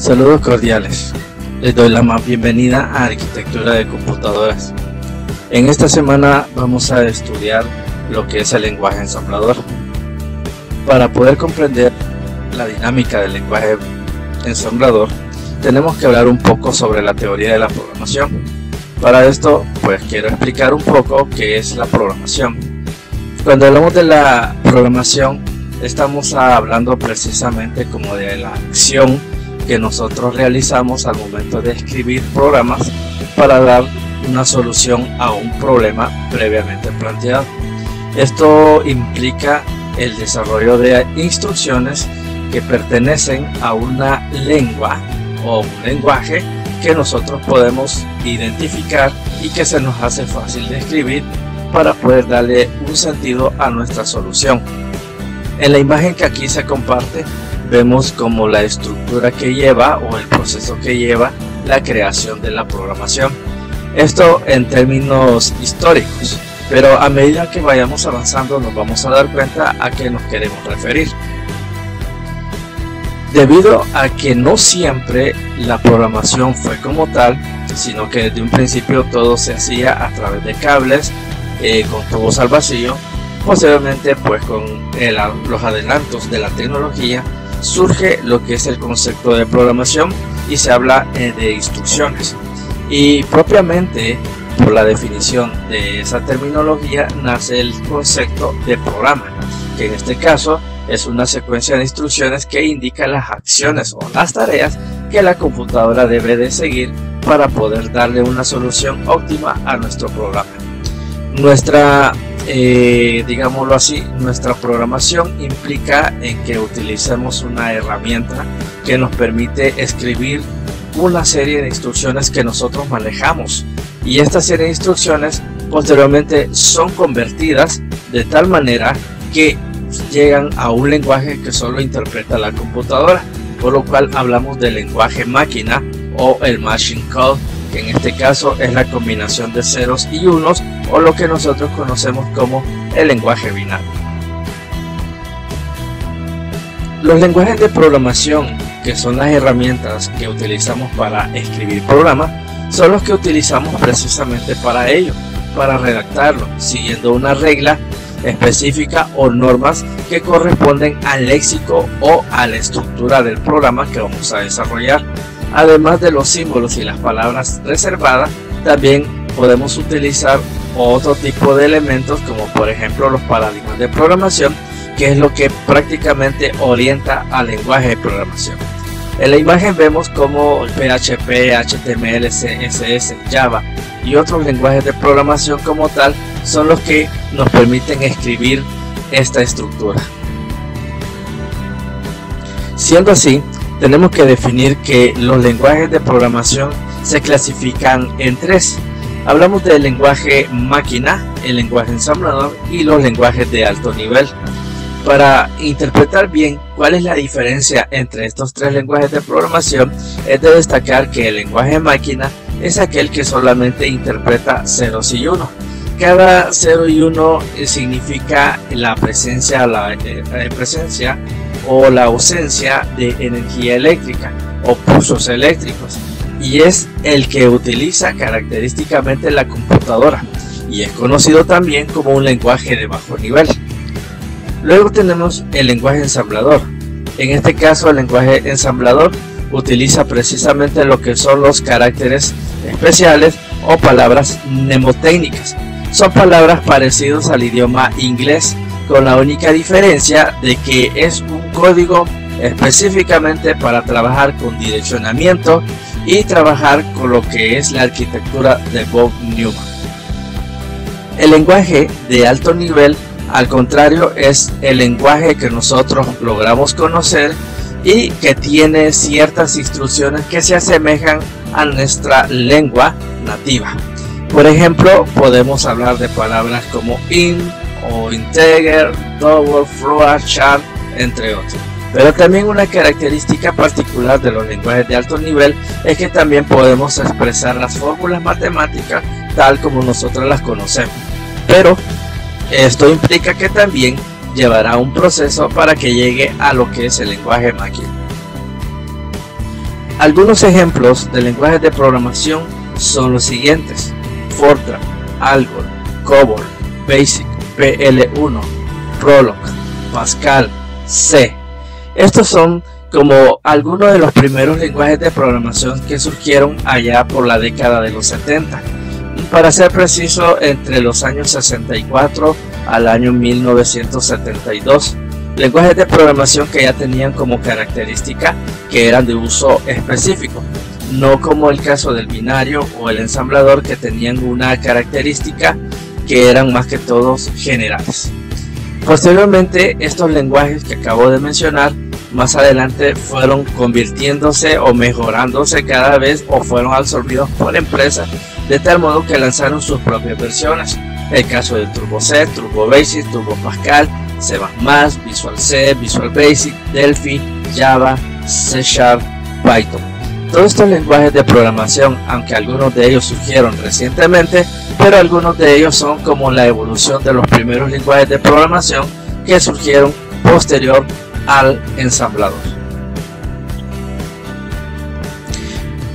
Saludos cordiales. Les doy la más bienvenida a Arquitectura de Computadoras. En esta semana vamos a estudiar lo que es el lenguaje ensamblador. Para poder comprender la dinámica del lenguaje ensamblador, tenemos que hablar un poco sobre la teoría de la programación. Para esto, pues quiero explicar un poco qué es la programación. Cuando hablamos de la programación, estamos hablando precisamente como de la acción que nosotros realizamos al momento de escribir programas para dar una solución a un problema previamente planteado. Esto implica el desarrollo de instrucciones que pertenecen a una lengua o un lenguaje que nosotros podemos identificar y que se nos hace fácil de escribir para poder darle un sentido a nuestra solución. En la imagen que aquí se comparte vemos como la estructura que lleva o el proceso que lleva la creación de la programación. Esto en términos históricos, pero a medida que vayamos avanzando nos vamos a dar cuenta a qué nos queremos referir. Debido a que no siempre la programación fue como tal, sino que desde un principio todo se hacía a través de cables, con tubos al vacío, posteriormente pues con los adelantos de la tecnología surge lo que es el concepto de programación y se habla de instrucciones. Y propiamente por la definición de esa terminología nace el concepto de programa, que en este caso es una secuencia de instrucciones que indica las acciones o las tareas que la computadora debe de seguir para poder darle una solución óptima a nuestro programa. Digámoslo así, nuestra programación implica en que utilicemos una herramienta que nos permite escribir una serie de instrucciones que nosotros manejamos, y esta serie de instrucciones posteriormente son convertidas de tal manera que llegan a un lenguaje que solo interpreta la computadora, por lo cual hablamos del lenguaje máquina o el machine code, que en este caso es la combinación de ceros y unos, o lo que nosotros conocemos como el lenguaje binario. Los lenguajes de programación, que son las herramientas que utilizamos para escribir programas, son los que utilizamos precisamente para ello, para redactarlo, siguiendo una regla específica o normas que corresponden al léxico o a la estructura del programa que vamos a desarrollar. Además de los símbolos y las palabras reservadas, también podemos utilizar otro tipo de elementos, como por ejemplo los paradigmas de programación, que es lo que prácticamente orienta al lenguaje de programación. En la imagen vemos como PHP, HTML, CSS, Java y otros lenguajes de programación como tal son los que nos permiten escribir esta estructura. Siendo así, tenemos que definir que los lenguajes de programación se clasifican en tres. Hablamos del lenguaje máquina, el lenguaje ensamblador y los lenguajes de alto nivel. Para interpretar bien cuál es la diferencia entre estos tres lenguajes de programación, es de destacar que el lenguaje máquina es aquel que solamente interpreta ceros y unos. Cada 0 y 1 significa la presencia o la ausencia de energía eléctrica o pulsos eléctricos, y es el que utiliza característicamente la computadora y es conocido también como un lenguaje de bajo nivel. Luego tenemos el lenguaje ensamblador. En este caso, el lenguaje ensamblador utiliza precisamente lo que son los caracteres especiales o palabras mnemotécnicas. Son palabras parecidas al idioma inglés, con la única diferencia de que es un código específicamente para trabajar con direccionamiento y trabajar con lo que es la arquitectura de Bob Newman. El lenguaje de alto nivel, al contrario, es el lenguaje que nosotros logramos conocer y que tiene ciertas instrucciones que se asemejan a nuestra lengua nativa. Por ejemplo, podemos hablar de palabras como int o integer, double, float, char, entre otros. Pero también una característica particular de los lenguajes de alto nivel es que también podemos expresar las fórmulas matemáticas tal como nosotros las conocemos. Pero esto implica que también llevará un proceso para que llegue a lo que es el lenguaje máquina. Algunos ejemplos de lenguajes de programación son los siguientes: Fortran, Algol, COBOL, BASIC, PL1, Prolog, Pascal, C. Estos son como algunos de los primeros lenguajes de programación que surgieron allá por la década de los 70. Para ser preciso, entre los años 64 al año 1972. Lenguajes de programación que ya tenían como característica que eran de uso específico, no como el caso del binario o el ensamblador, que tenían una característica que eran más que todos generales. Posteriormente, estos lenguajes que acabo de mencionar más adelante fueron convirtiéndose o mejorándose cada vez, o fueron absorbidos por empresas de tal modo que lanzaron sus propias versiones. El caso de Turbo C, Turbo Basic, Turbo Pascal, C++, Visual C, Visual Basic, Delphi, Java, C#, Python. Todos estos lenguajes de programación, aunque algunos de ellos surgieron recientemente, pero algunos de ellos son como la evolución de los primeros lenguajes de programación que surgieron posterior al ensamblador.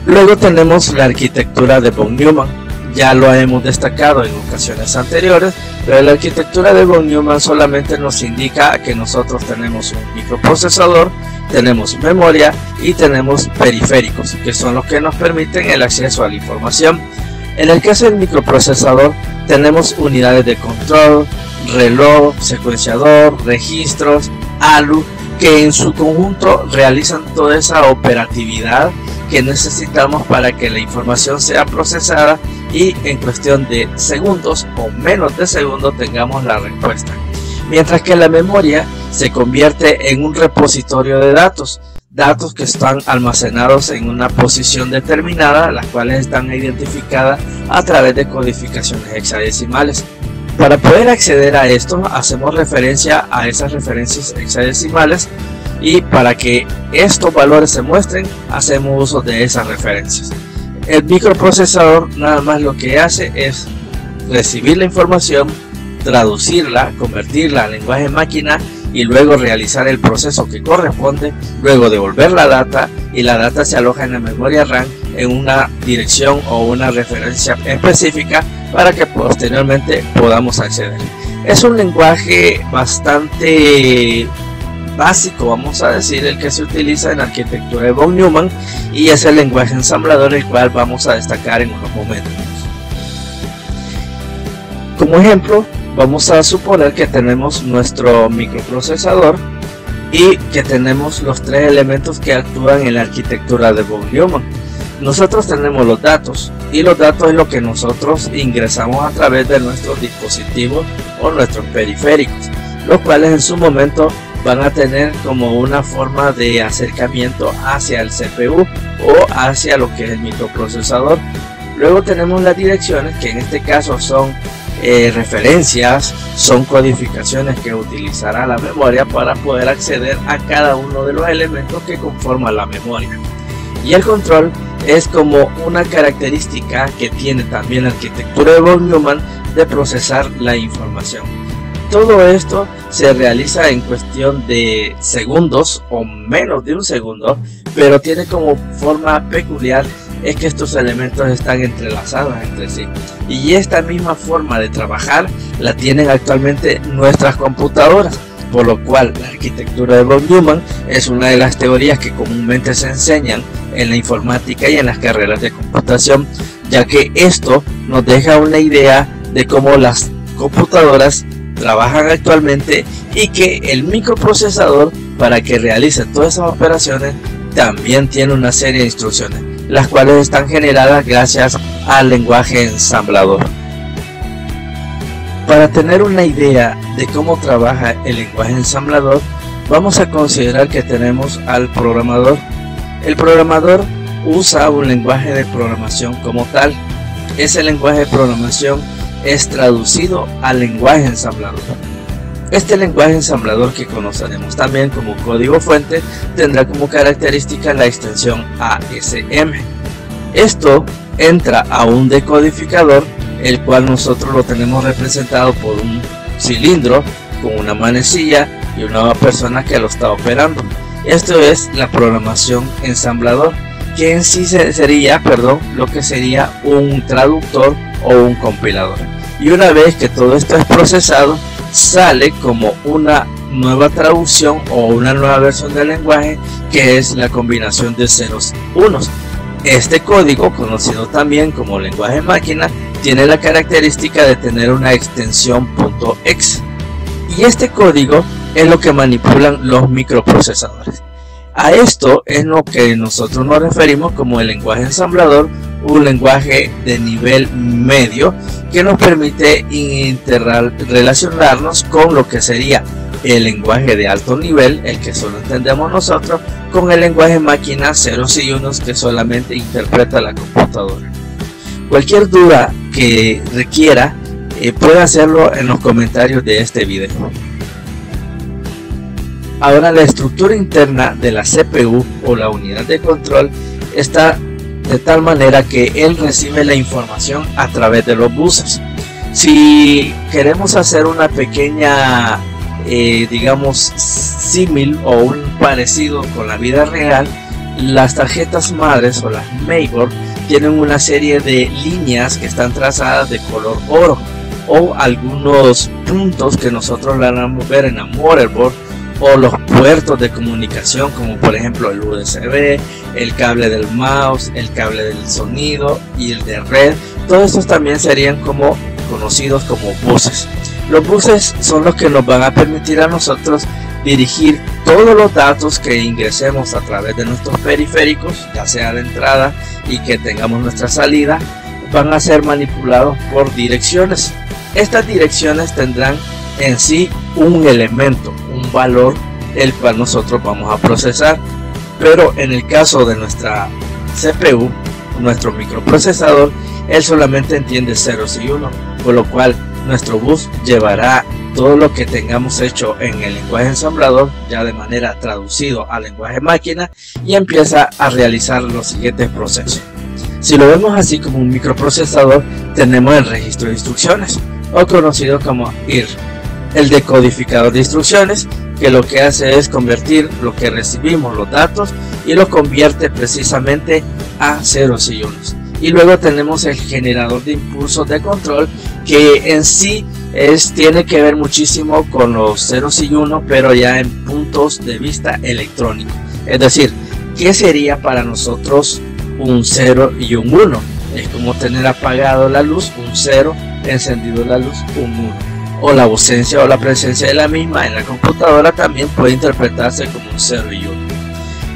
Luego tenemos la arquitectura de von Neumann. Ya lo hemos destacado en ocasiones anteriores, pero la arquitectura de von Neumann solamente nos indica que nosotros tenemos un microprocesador, tenemos memoria y tenemos periféricos, que son los que nos permiten el acceso a la información. En el caso del microprocesador tenemos unidades de control, reloj, secuenciador, registros, ALU, que en su conjunto realizan toda esa operatividad que necesitamos para que la información sea procesada y en cuestión de segundos o menos de segundos tengamos la respuesta. Mientras que la memoria se convierte en un repositorio de datos que están almacenados en una posición determinada, las cuales están identificadas a través de codificaciones hexadecimales. Para poder acceder a esto, hacemos referencia a esas referencias hexadecimales, y para que estos valores se muestren, hacemos uso de esas referencias. El microprocesador nada más lo que hace es recibir la información, traducirla, convertirla al lenguaje máquina y luego realizar el proceso que corresponde, luego devolver la data, y la data se aloja en la memoria RAM en una dirección o una referencia específica para que posteriormente podamos acceder. Es un lenguaje bastante básico, vamos a decir, el que se utiliza en la arquitectura de von Neumann, y es el lenguaje ensamblador, el cual vamos a destacar en unos momentos. Como ejemplo, vamos a suponer que tenemos nuestro microprocesador y que tenemos los tres elementos que actúan en la arquitectura de von Neumann. Nosotros tenemos los datos, y los datos es lo que nosotros ingresamos a través de nuestros dispositivos o nuestros periféricos, los cuales en su momento van a tener como una forma de acercamiento hacia el CPU o hacia lo que es el microprocesador. Luego tenemos las direcciones, que en este caso son referencias, son codificaciones que utilizará la memoria para poder acceder a cada uno de los elementos que conforman la memoria. Y el control es como una característica que tiene también la arquitectura de von Neumann de procesar la información. Todo esto se realiza en cuestión de segundos o menos de un segundo, pero tiene como forma peculiar es que estos elementos están entrelazados entre sí, y esta misma forma de trabajar la tienen actualmente nuestras computadoras, por lo cual la arquitectura de von Neumann es una de las teorías que comúnmente se enseñan en la informática y en las carreras de computación, ya que esto nos deja una idea de cómo las computadoras trabajan actualmente, y que el microprocesador, para que realice todas esas operaciones, también tiene una serie de instrucciones, las cuales están generadas gracias al lenguaje ensamblador. Para tener una idea de cómo trabaja el lenguaje ensamblador, vamos a considerar que tenemos al programador. El programador usa un lenguaje de programación como tal. Ese lenguaje de programación es traducido al lenguaje ensamblador. Este lenguaje ensamblador, que conoceremos también como código fuente, tendrá como característica la extensión ASM. Esto entra a un decodificador, el cual nosotros lo tenemos representado por un cilindro con una manecilla y una persona que lo está operando. Esto es la programación ensamblador, que en sí sería, lo que sería un traductor o un compilador. Y una vez que todo esto es procesado, sale como una nueva traducción o una nueva versión del lenguaje, que es la combinación de ceros y unos. Este código, conocido también como lenguaje máquina, tiene la característica de tener una extensión .exe, y este código es lo que manipulan los microprocesadores. A esto es lo que nosotros nos referimos como el lenguaje ensamblador, un lenguaje de nivel medio que nos permite interrelacionarnos con lo que sería el lenguaje de alto nivel, el que solo entendemos nosotros, con el lenguaje máquina ceros y unos que solamente interpreta la computadora. Cualquier duda que requiera puede hacerlo en los comentarios de este video. Ahora, la estructura interna de la CPU o la unidad de control está de tal manera que él recibe la información a través de los buses. Si queremos hacer una pequeña digamos símil o un parecido con la vida real, las tarjetas madres o las mainboard tienen una serie de líneas que están trazadas de color oro, o algunos puntos que nosotros logramos ver en la motherboard, o los puertos de comunicación, como por ejemplo el USB, el cable del mouse, el cable del sonido y el de red. Todos estos también serían como conocidos como buses. Los buses son los que nos van a permitir a nosotros dirigir todos los datos que ingresemos a través de nuestros periféricos, ya sea de entrada y que tengamos nuestra salida, van a ser manipulados por direcciones. Estas direcciones tendrán en sí un elemento, un valor, el cual nosotros vamos a procesar, pero en el caso de nuestra CPU, nuestro microprocesador, él solamente entiende ceros y unos, por lo cual nuestro bus llevará todo lo que tengamos hecho en el lenguaje ensamblador ya de manera traducido al lenguaje máquina, y empieza a realizar los siguientes procesos. Si lo vemos así como un microprocesador, tenemos el registro de instrucciones, o conocido como IR, el decodificador de instrucciones, que lo que hace es convertir lo que recibimos, los datos, y lo convierte precisamente a ceros y unos. Y luego tenemos el generador de impulsos de control, que en sí tiene que ver muchísimo con los ceros y unos, pero ya en puntos de vista electrónico. Es decir, ¿qué sería para nosotros un 0 y un 1? Es como tener apagado la luz, un 0, encendido la luz, un 1. O la ausencia o la presencia de la misma en la computadora también puede interpretarse como un 0 y 1.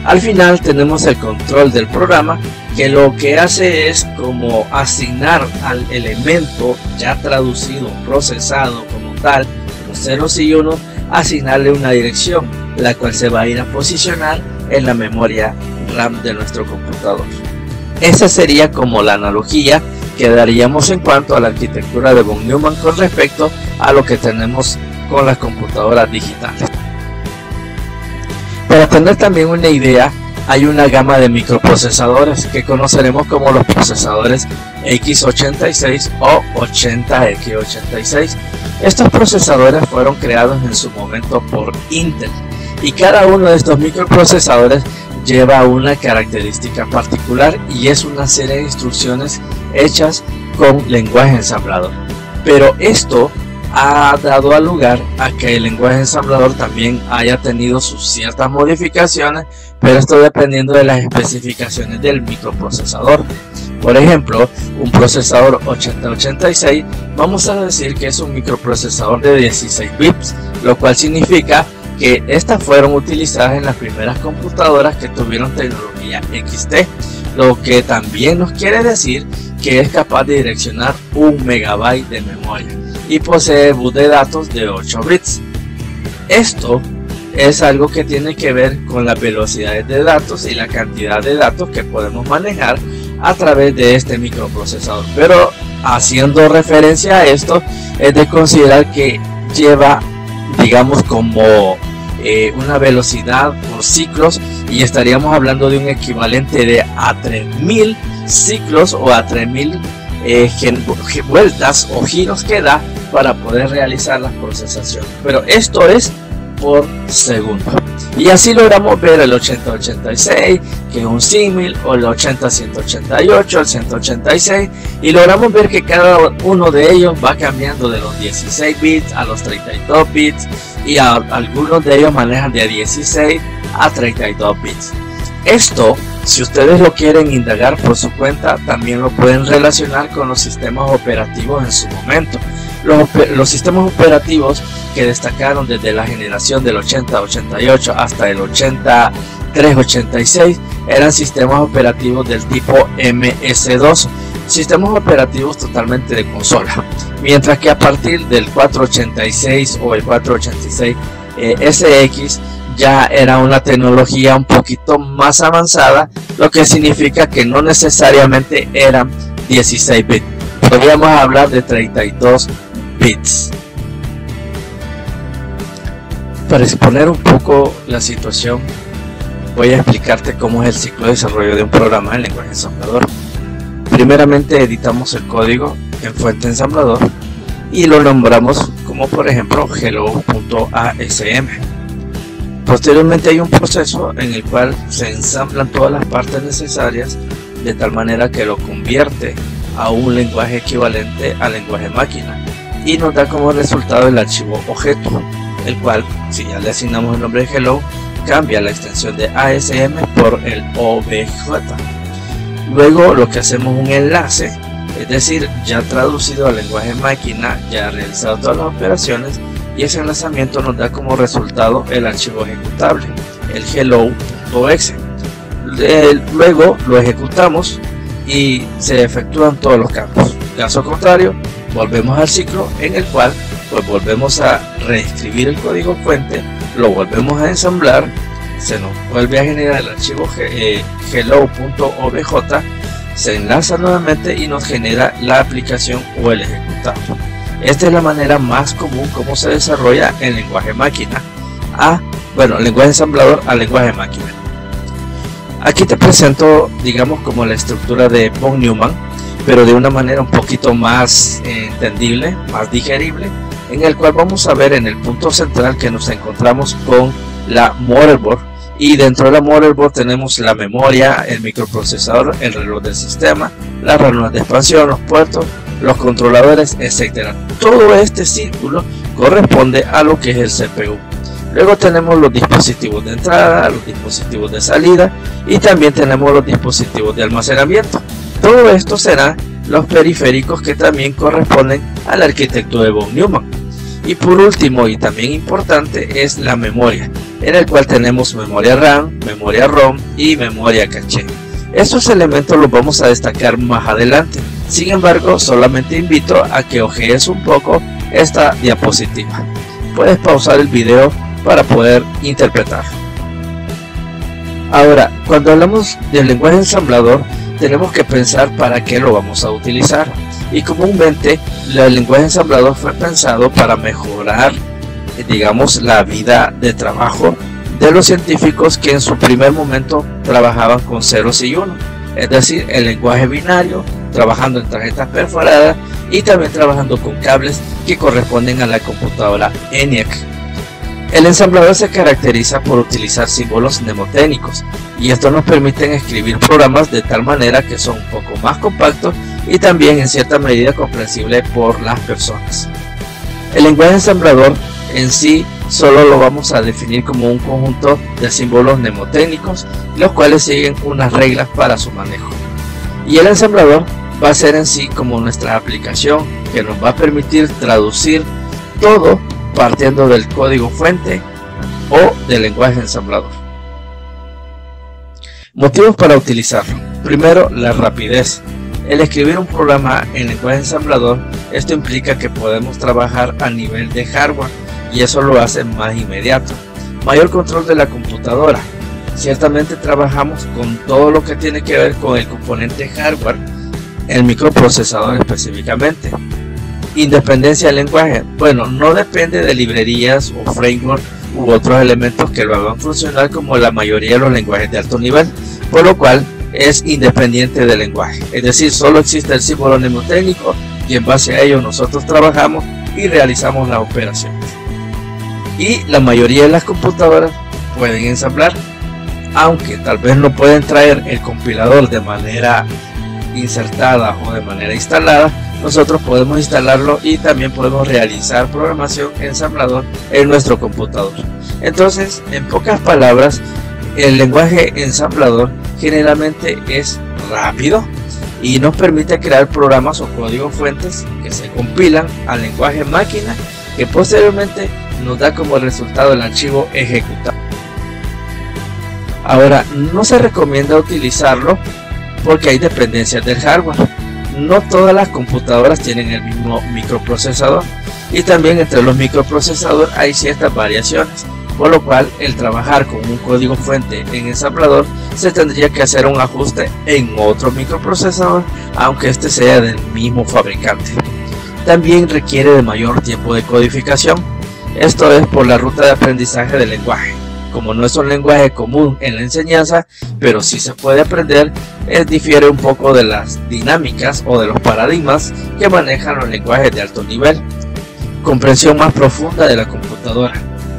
Al final tenemos el control del programa, que lo que hace es como asignar al elemento ya traducido, procesado como tal, los ceros y unos, asignarle una dirección, la cual se va a ir a posicionar en la memoria RAM de nuestro computador. Esa sería como la analogía que daríamos en cuanto a la arquitectura de von Neumann con respecto a lo que tenemos con las computadoras digitales. Para tener también una idea, hay una gama de microprocesadores que conoceremos como los procesadores x86 o 80x86. Estos procesadores fueron creados en su momento por Intel, y cada uno de estos microprocesadores lleva una característica particular, y es una serie de instrucciones hechas con lenguaje ensamblador. Pero esto ha dado lugar a que el lenguaje ensamblador también haya tenido sus ciertas modificaciones, pero esto dependiendo de las especificaciones del microprocesador. Por ejemplo, un procesador 8086, vamos a decir que es un microprocesador de 16 bits, lo cual significa que estas fueron utilizadas en las primeras computadoras que tuvieron tecnología XT, lo que también nos quiere decir que es capaz de direccionar 1 megabyte de memoria y posee bus de datos de 8 bits. Esto es algo que tiene que ver con las velocidades de datos y la cantidad de datos que podemos manejar a través de este microprocesador, pero haciendo referencia a esto, es de considerar que lleva, digamos, como una velocidad por ciclos, y estaríamos hablando de un equivalente de a 3000 ciclos o a 3000 vueltas o giros que da para poder realizar las procesaciones, pero esto es por segundo. Y así logramos ver el 8086, que es un símil, o el 80188, el 186, y logramos ver que cada uno de ellos va cambiando de los 16 bits a los 32 bits, y algunos de ellos manejan de 16 a 32 bits. Esto, si ustedes lo quieren indagar por su cuenta, también lo pueden relacionar con los sistemas operativos en su momento. Los sistemas operativos que destacaron desde la generación del 8088 hasta el 8386 eran sistemas operativos del tipo MS2, sistemas operativos totalmente de consola, mientras que a partir del 486 o el 486 SX ya era una tecnología un poquito más avanzada, lo que significa que no necesariamente eran 16 bits, podríamos hablar de 32 bits. Para exponer un poco la situación, voy a explicarte cómo es el ciclo de desarrollo de un programa en lenguaje ensamblador. Primeramente editamos el código en fuente ensamblador y lo nombramos como por ejemplo hello.asm. Posteriormente hay un proceso en el cual se ensamblan todas las partes necesarias de tal manera que lo convierte a un lenguaje equivalente al lenguaje máquina y nos da como resultado el archivo objeto, el cual, si ya le asignamos el nombre de hello, cambia la extensión de ASM por el OBJ. Luego lo que hacemos es un enlace, es decir, ya traducido al lenguaje máquina, ya realizado todas las operaciones, y ese enlazamiento nos da como resultado el archivo ejecutable, el hello.exe. Luego lo ejecutamos y se efectúan todos los campos. Caso contrario, volvemos al ciclo en el cual pues volvemos a reescribir el código fuente, lo volvemos a ensamblar, se nos vuelve a generar el archivo hello.obj, se enlaza nuevamente y nos genera la aplicación o el ejecutable. Esta es la manera más común como se desarrolla el lenguaje máquina lenguaje ensamblador a lenguaje máquina. Aquí te presento, digamos, como la estructura de von Neumann, pero de una manera un poquito más entendible, más digerible, en el cual vamos a ver en el punto central que nos encontramos con la motherboard, y dentro de la motherboard tenemos la memoria, el microprocesador, el reloj del sistema, las ranuras de expansión, los puertos, los controladores, etc. Todo este círculo corresponde a lo que es el CPU. Luego tenemos los dispositivos de entrada, los dispositivos de salida y también tenemos los dispositivos de almacenamiento. Todo esto serán los periféricos que también corresponden a la arquitectura de von Neumann. Y por último y también importante es la memoria, en el cual tenemos memoria RAM, memoria ROM y memoria caché. Estos elementos los vamos a destacar más adelante. Sin embargo, solamente invito a que ojees un poco esta diapositiva. Puedes pausar el video para poder interpretar. Ahora, cuando hablamos del lenguaje ensamblador, tenemos que pensar para qué lo vamos a utilizar. Y comúnmente el lenguaje ensamblador fue pensado para mejorar, digamos, la vida de trabajo de los científicos que en su primer momento trabajaban con ceros y unos, es decir, el lenguaje binario, trabajando en tarjetas perforadas y también trabajando con cables que corresponden a la computadora ENIAC. El ensamblador se caracteriza por utilizar símbolos mnemotécnicos y esto nos permite escribir programas de tal manera que son un poco más compactos y también en cierta medida comprensible por las personas. El lenguaje ensamblador en sí solo lo vamos a definir como un conjunto de símbolos mnemotécnicos, los cuales siguen unas reglas para su manejo. Y el ensamblador va a ser en sí como nuestra aplicación que nos va a permitir traducir todo partiendo del código fuente o del lenguaje ensamblador. Motivos para utilizarlo. Primero, la rapidez. El escribir un programa en lenguaje ensamblador, esto implica que podemos trabajar a nivel de hardware y eso lo hace más inmediato. Mayor control de la computadora. Ciertamente trabajamos con todo lo que tiene que ver con el componente hardware, el microprocesador específicamente. Independencia del lenguaje. Bueno, no depende de librerías o framework u otros elementos que lo hagan funcionar como la mayoría de los lenguajes de alto nivel, por lo cual es independiente del lenguaje. Es decir, solo existe el símbolo mnemotécnico y en base a ello nosotros trabajamos y realizamos las operaciones. Y la mayoría de las computadoras pueden ensamblar, aunque tal vez no pueden traer el compilador de manera insertada o de manera instalada. Nosotros podemos instalarlo y también podemos realizar programación ensamblador en nuestro computador. Entonces, en pocas palabras, el lenguaje ensamblador generalmente es rápido y nos permite crear programas o códigos fuentes que se compilan al lenguaje máquina, que posteriormente nos da como resultado el archivo ejecutable. Ahora, no se recomienda utilizarlo porque hay dependencias del hardware. No todas las computadoras tienen el mismo microprocesador y también entre los microprocesadores hay ciertas variaciones, por lo cual el trabajar con un código fuente en ensamblador se tendría que hacer un ajuste en otro microprocesador, aunque este sea del mismo fabricante. También requiere de mayor tiempo de codificación, esto es por la ruta de aprendizaje del lenguaje. Como no es un lenguaje común en la enseñanza, pero sí se puede aprender, difiere un poco de las dinámicas o de los paradigmas que manejan los lenguajes de alto nivel. Comprensión más profunda de la computadora.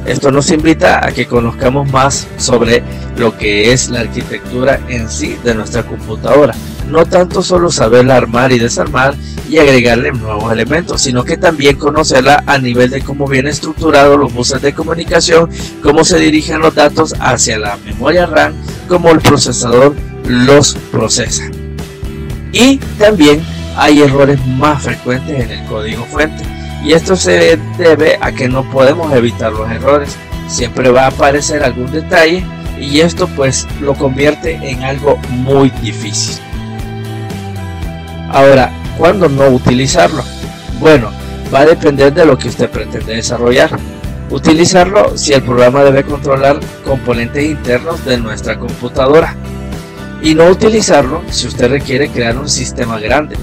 Esto nos invita a que conozcamos más sobre lo que es la arquitectura en sí de nuestra computadora. No tanto solo saberla armar y desarmar y agregarle nuevos elementos, sino que también conocerla a nivel de cómo vienen estructurados los buses de comunicación, cómo se dirigen los datos hacia la memoria RAM, cómo el procesador los procesa. Y también hay errores más frecuentes en el código fuente, y esto se debe a que no podemos evitar los errores. Siempre va a aparecer algún detalle y esto pues lo convierte en algo muy difícil. Ahora, ¿cuándo no utilizarlo? Bueno, va a depender de lo que usted pretende desarrollar. Utilizarlo si el programa debe controlar componentes internos de nuestra computadora, y no utilizarlo si usted requiere crear un sistema grande.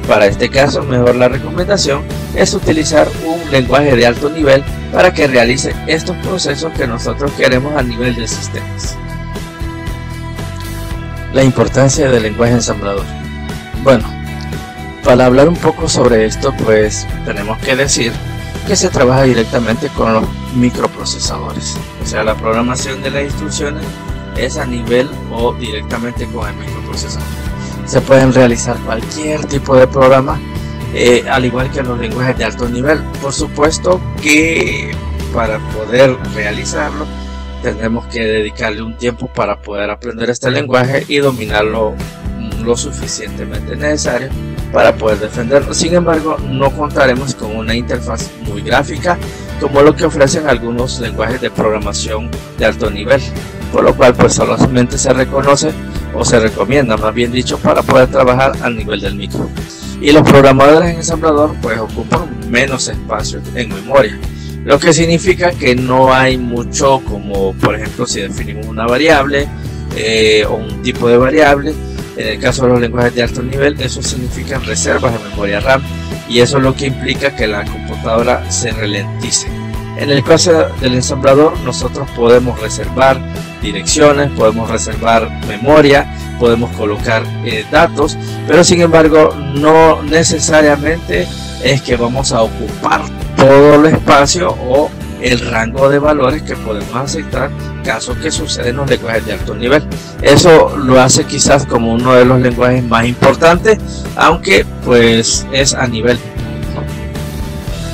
Para este caso, mejor la recomendación es utilizar un lenguaje de alto nivel para que realice estos procesos que nosotros queremos a nivel de sistemas. La importancia del lenguaje ensamblador. Bueno, para hablar un poco sobre esto, pues tenemos que decir que se trabaja directamente con los microprocesadores. O sea, la programación de las instrucciones es a nivel o directamente con el microprocesador. Se pueden realizar cualquier tipo de programa, al igual que los lenguajes de alto nivel. Por supuesto que para poder realizarlo tendremos que dedicarle un tiempo para poder aprender este lenguaje y dominarlo lo suficientemente necesario para poder defenderlo. Sin embargo, no contaremos con una interfaz muy gráfica como lo que ofrecen algunos lenguajes de programación de alto nivel, por lo cual pues solamente se reconoce o se recomienda, más bien dicho, para poder trabajar al nivel del micro. Y los programadores en ensamblador pues ocupan menos espacio en memoria, lo que significa que no hay mucho, como por ejemplo si definimos una variable o un tipo de variable. En el caso de los lenguajes de alto nivel, eso significa reservas de memoria RAM, y eso es lo que implica que la computadora se ralentice. En el caso del ensamblador, nosotros podemos reservar direcciones, podemos reservar memoria, podemos colocar datos, pero sin embargo no necesariamente es que vamos a ocupar todo el espacio o el rango de valores que podemos aceptar, caso que sucede en los lenguajes de alto nivel. Eso lo hace quizás como uno de los lenguajes más importantes, aunque pues es a nivel.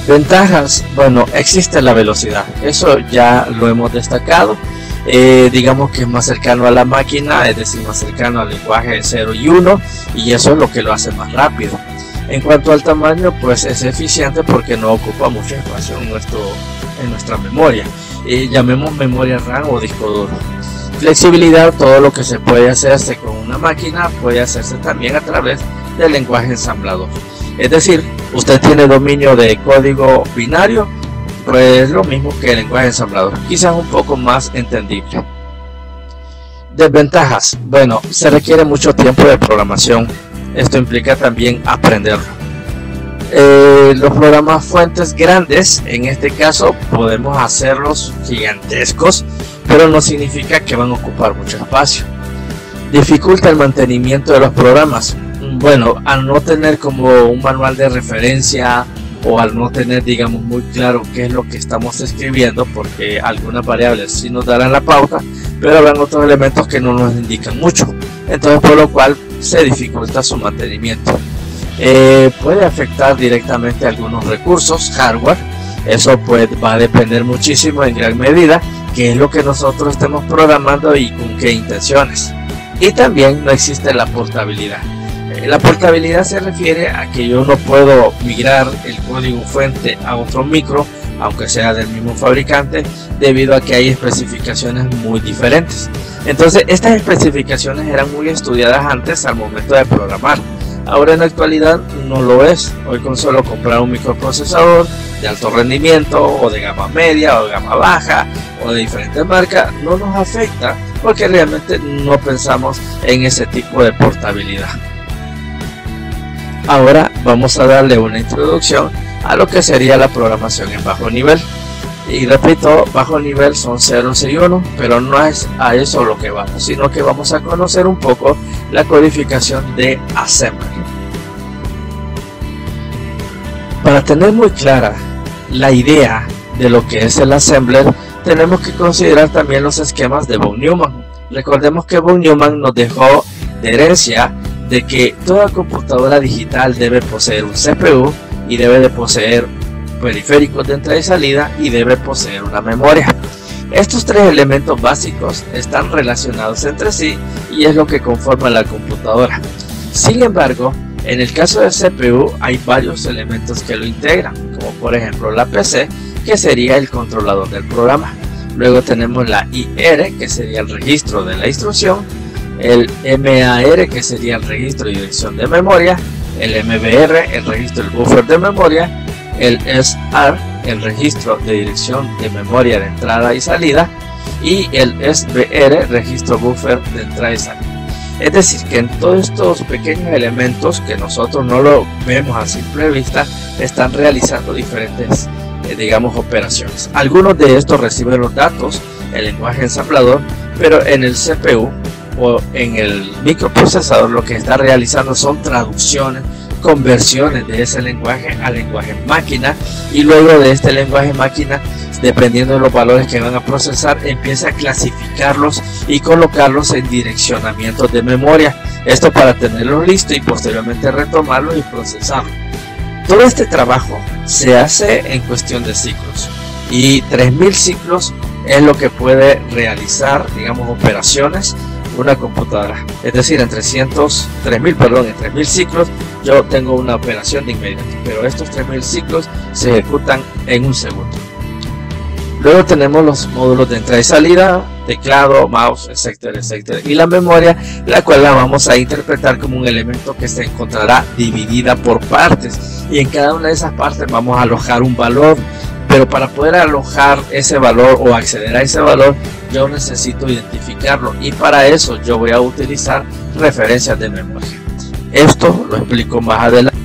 Ventajas, bueno, existe la velocidad, eso ya lo hemos destacado. Digamos que es más cercano a la máquina, es decir, más cercano al lenguaje 0 y 1, y eso es lo que lo hace más rápido. En cuanto al tamaño, pues es eficiente porque no ocupa mucho espacio en nuestra memoria, llamemos memoria RAM o disco duro. Flexibilidad, todo lo que se puede hacerse con una máquina puede hacerse también a través del lenguaje ensamblador. Es decir, usted tiene dominio de código binario, pues lo mismo que el lenguaje ensamblador, quizás un poco más entendible. Desventajas, bueno, se requiere mucho tiempo de programación, esto implica también aprenderlo. Los programas fuentes grandes, en este caso podemos hacerlos gigantescos, pero no significa que van a ocupar mucho espacio. Dificulta el mantenimiento de los programas. Bueno, al no tener como un manual de referencia o al no tener, digamos, muy claro qué es lo que estamos escribiendo, porque algunas variables sí nos darán la pauta, pero habrán otros elementos que no nos indican mucho, entonces por lo cual se dificulta su mantenimiento. Puede afectar directamente algunos recursos hardware. Eso pues va a depender muchísimo en gran medida qué es lo que nosotros estemos programando y con qué intenciones. Y también no existe la portabilidad. La portabilidad se refiere a que yo no puedo migrar el código fuente a otro micro, aunque sea del mismo fabricante, debido a que hay especificaciones muy diferentes. Entonces estas especificaciones eran muy estudiadas antes al momento de programar. Ahora en la actualidad no lo es. Hoy con solo comprar un microprocesador de alto rendimiento o de gama media o de gama baja o de diferentes marcas no nos afecta, porque realmente no pensamos en ese tipo de portabilidad. Ahora vamos a darle una introducción a lo que sería la programación en bajo nivel. Y repito, bajo nivel son ceros y unos, pero no es a eso lo que vamos, sino que vamos a conocer un poco la codificación de Assembler. Para tener muy clara la idea de lo que es el Assembler, tenemos que considerar también los esquemas de von Neumann. Recordemos que von Neumann nos dejó de herencia de que toda computadora digital debe poseer un CPU y debe de poseer periféricos de entrada y salida y debe poseer una memoria. Estos tres elementos básicos están relacionados entre sí y es lo que conforma la computadora. Sin embargo, en el caso del CPU hay varios elementos que lo integran, como por ejemplo la PC, que sería el controlador del programa. Luego tenemos la IR, que sería el registro de la instrucción, el MAR, que sería el registro y dirección de memoria, el MBR, el registro del buffer de memoria, el SR, el registro de dirección de memoria de entrada y salida, y el SBR, registro buffer de entrada y salida. Es decir, que en todos estos pequeños elementos que nosotros no lo vemos a simple vista, están realizando diferentes digamos operaciones. Algunos de estos reciben los datos, el lenguaje ensamblador, pero en el CPU o en el microprocesador lo que está realizando son traducciones, conversiones de ese lenguaje al lenguaje máquina, y luego de este lenguaje máquina, dependiendo de los valores que van a procesar, empieza a clasificarlos y colocarlos en direccionamientos de memoria, esto para tenerlos listos y posteriormente retomarlos y procesarlos. Todo este trabajo se hace en cuestión de ciclos, y 3000 ciclos es lo que puede realizar, digamos, operaciones una computadora. Es decir, en 3000 ciclos yo tengo una operación de inmediato, pero estos 3000 ciclos se ejecutan en un segundo. Luego tenemos los módulos de entrada y salida, teclado, mouse, etcétera, etcétera, y la memoria, la cual la vamos a interpretar como un elemento que se encontrará dividida por partes, y en cada una de esas partes vamos a alojar un valor. Pero para poder alojar ese valor o acceder a ese valor, yo necesito identificarlo, y para eso yo voy a utilizar referencias de memoria. Esto lo explico más adelante.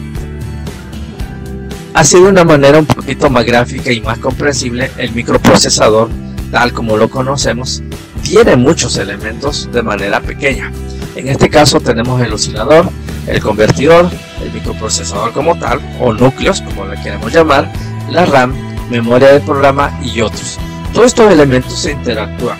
Así, de una manera un poquito más gráfica y más comprensible, el microprocesador, tal como lo conocemos, tiene muchos elementos de manera pequeña. En este caso tenemos el oscilador, el convertidor, el microprocesador como tal, o núcleos como le queremos llamar, la RAM, memoria del programa y otros. Todos estos elementos se interactúan,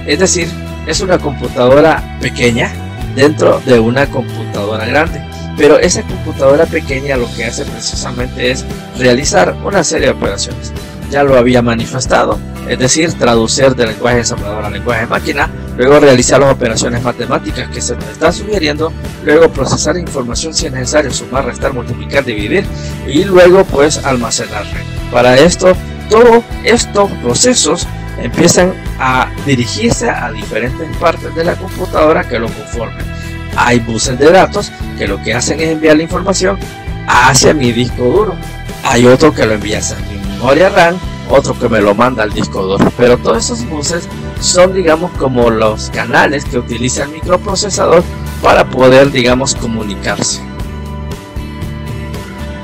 es decir, es una computadora pequeña dentro de una computadora grande, pero esa computadora pequeña lo que hace precisamente es realizar una serie de operaciones. Ya lo había manifestado, es decir, traducir del lenguaje ensamblador al lenguaje máquina, luego realizar las operaciones matemáticas que se nos están sugiriendo, luego procesar información si es necesario, sumar, restar, multiplicar, dividir, y luego pues almacenar. Para esto, todos estos procesos empiezan a dirigirse a diferentes partes de la computadora que lo conforman. Hay buses de datos que lo que hacen es enviar la información hacia mi disco duro. Hay otro que lo envía hacia mi memoria RAM, otro que me lo manda al disco duro. Pero todos esos buses son, digamos, como los canales que utiliza el microprocesador para poder, digamos, comunicarse.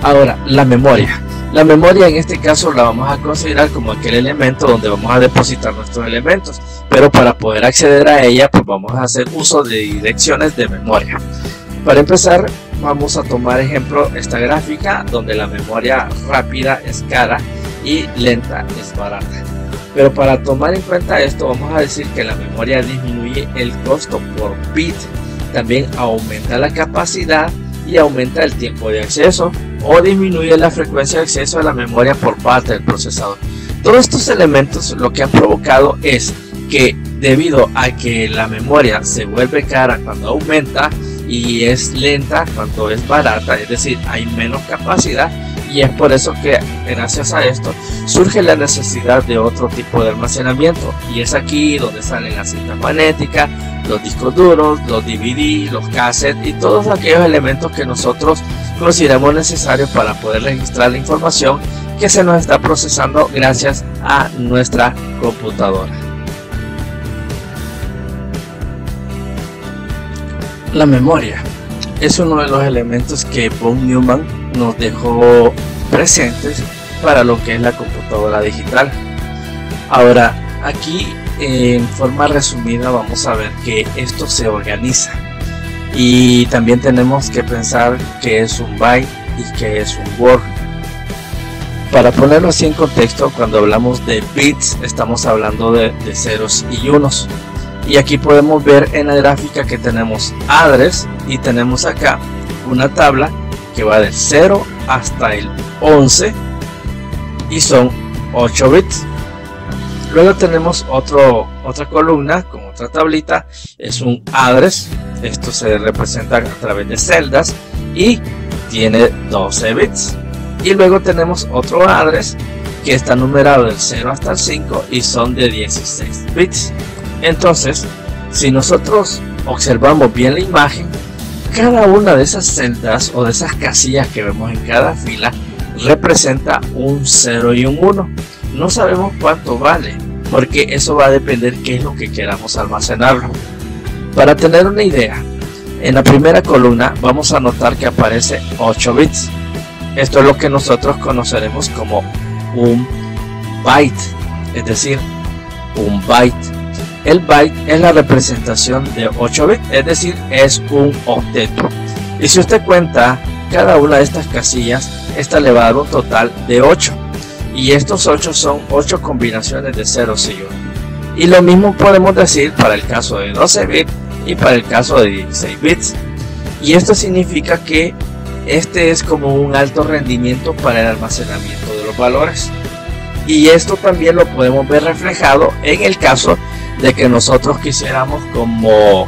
Ahora, la memoria. La memoria en este caso la vamos a considerar como aquel elemento donde vamos a depositar nuestros elementos, pero para poder acceder a ella pues vamos a hacer uso de direcciones de memoria. Para empezar, vamos a tomar ejemplo esta gráfica donde la memoria rápida es cara y lenta es barata. Pero para tomar en cuenta esto, vamos a decir que la memoria disminuye el costo por bit, también aumenta la capacidad y aumenta el tiempo de acceso, o disminuye la frecuencia de acceso a la memoria por parte del procesador. Todos estos elementos lo que han provocado es que debido a que la memoria se vuelve cara cuando aumenta y es lenta cuando es barata, es decir, hay menos capacidad, y es por eso que gracias a esto surge la necesidad de otro tipo de almacenamiento, y es aquí donde salen las cintas magnéticas, los discos duros, los DVD, los cassettes y todos aquellos elementos que nosotros consideramos necesarios para poder registrar la información que se nos está procesando gracias a nuestra computadora. La memoria es uno de los elementos que von Neumann nos dejó presentes para lo que es la computadora digital. Ahora, aquí en forma resumida vamos a ver que esto se organiza, y también tenemos que pensar qué es un byte y qué es un word. Para ponerlo así en contexto, cuando hablamos de bits estamos hablando de ceros y unos, y aquí podemos ver en la gráfica que tenemos address y tenemos acá una tabla que va del 0 hasta el 11 y son 8 bits. Luego tenemos otra columna con otra tablita, es un address, esto se representa a través de celdas y tiene 12 bits. Y luego tenemos otro address que está numerado del 0 hasta el 5 y son de 16 bits. Entonces, si nosotros observamos bien la imagen, cada una de esas celdas o de esas casillas que vemos en cada fila representa un 0 y un 1. No sabemos cuánto vale, porque eso va a depender qué es lo que queramos almacenarlo. Para tener una idea, en la primera columna vamos a notar que aparece 8 bits. Esto es lo que nosotros conoceremos como un byte, es decir, un byte. El byte es la representación de 8 bits, es decir, es un octeto. Y si usted cuenta cada una de estas casillas, esta le va a dar un total de 8. Y estos 8 son 8 combinaciones de ceros y 1. Y lo mismo podemos decir para el caso de 12 bits y para el caso de 16 bits. Y esto significa que este es como un alto rendimiento para el almacenamiento de los valores. Y esto también lo podemos ver reflejado en el caso de que nosotros quisiéramos como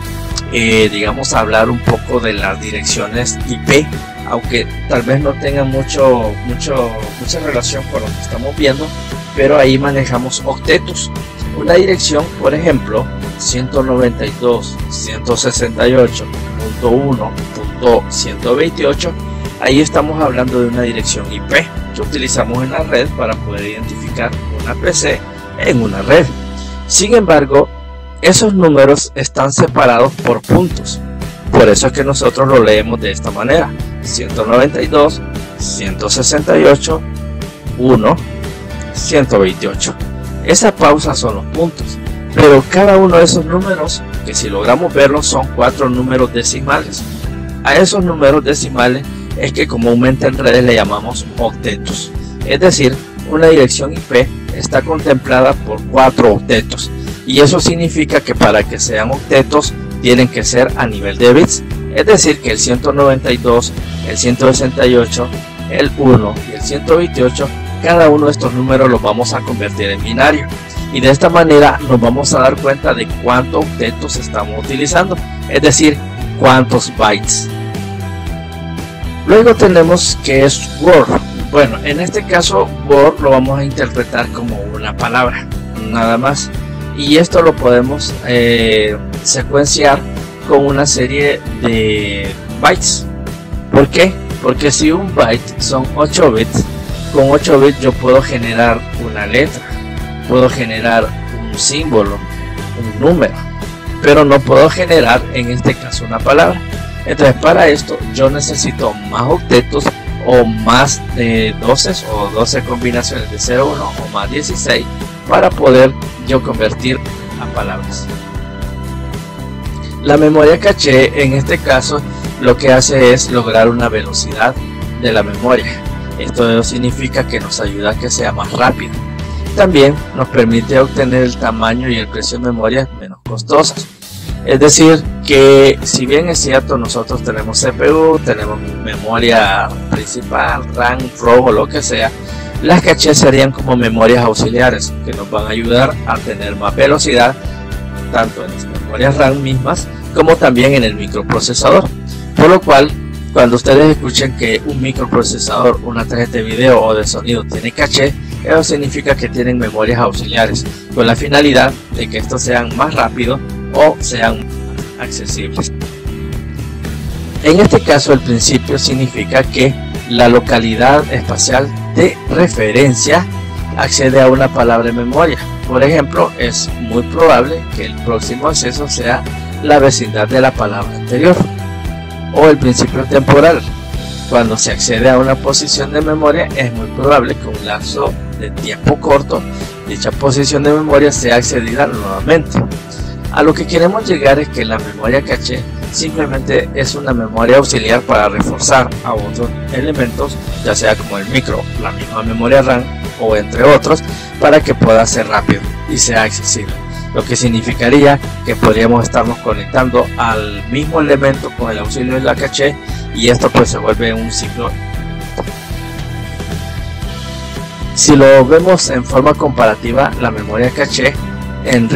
digamos hablar un poco de las direcciones IP, aunque tal vez no tenga mucha relación con lo que estamos viendo, pero ahí manejamos octetos. Una dirección, por ejemplo, 192.168.1.128, ahí estamos hablando de una dirección IP que utilizamos en la red para poder identificar una PC en una red. Sin embargo, esos números están separados por puntos, por eso es que nosotros lo leemos de esta manera: 192.168.1.128. Esa pausa son los puntos, pero cada uno de esos números, que si logramos verlos, son 4 números decimales. A esos números decimales es que comúnmente en redes le llamamos octetos, es decir, una dirección IP está contemplada por 4 octetos, y eso significa que para que sean octetos tienen que ser a nivel de bits, es decir, que el 192, el 168, el 1 y el 128, cada uno de estos números los vamos a convertir en binario, y de esta manera nos vamos a dar cuenta de cuántos octetos estamos utilizando, es decir, cuántos bytes. Luego tenemos que es word. Bueno, en este caso word lo vamos a interpretar como una palabra, nada más, y esto lo podemos secuenciar con una serie de bytes. ¿Por qué? Porque si un byte son 8 bits, con 8 bits yo puedo generar una letra, puedo generar un símbolo, un número, pero no puedo generar en este caso una palabra. Entonces para esto yo necesito más octetos o más de 12 o 12 combinaciones de 0, 1 o más 16 para poder yo convertir a palabras. La memoria caché en este caso lo que hace es lograr una velocidad de la memoria. Esto significa que nos ayuda a que sea más rápido. También nos permite obtener el tamaño y el precio de memoria menos costosos. Es decir, que si bien es cierto, nosotros tenemos CPU, tenemos memoria principal, RAM, ROM o lo que sea, las cachés serían como memorias auxiliares que nos van a ayudar a tener más velocidad, tanto en las memorias RAM mismas como también en el microprocesador. Por lo cual, cuando ustedes escuchen que un microprocesador, una tarjeta de video o de sonido tiene caché, eso significa que tienen memorias auxiliares, con la finalidad de que estos sean más rápidos o sean más accesibles. En este caso, el principio significa que la localidad espacial de referencia accede a una palabra de memoria. Por ejemplo, es muy probable que el próximo acceso sea la vecindad de la palabra anterior. O el principio temporal. Cuando se accede a una posición de memoria, es muy probable que un lapso de tiempo corto, dicha posición de memoria sea accedida nuevamente. A lo que queremos llegar es que la memoria caché simplemente es una memoria auxiliar para reforzar a otros elementos, ya sea como el micro, la misma memoria RAM o entre otros, para que pueda ser rápido y sea accesible. Lo que significaría que podríamos estarnos conectando al mismo elemento con el auxilio de la caché, y esto pues se vuelve un ciclo. Si lo vemos en forma comparativa, la memoria caché en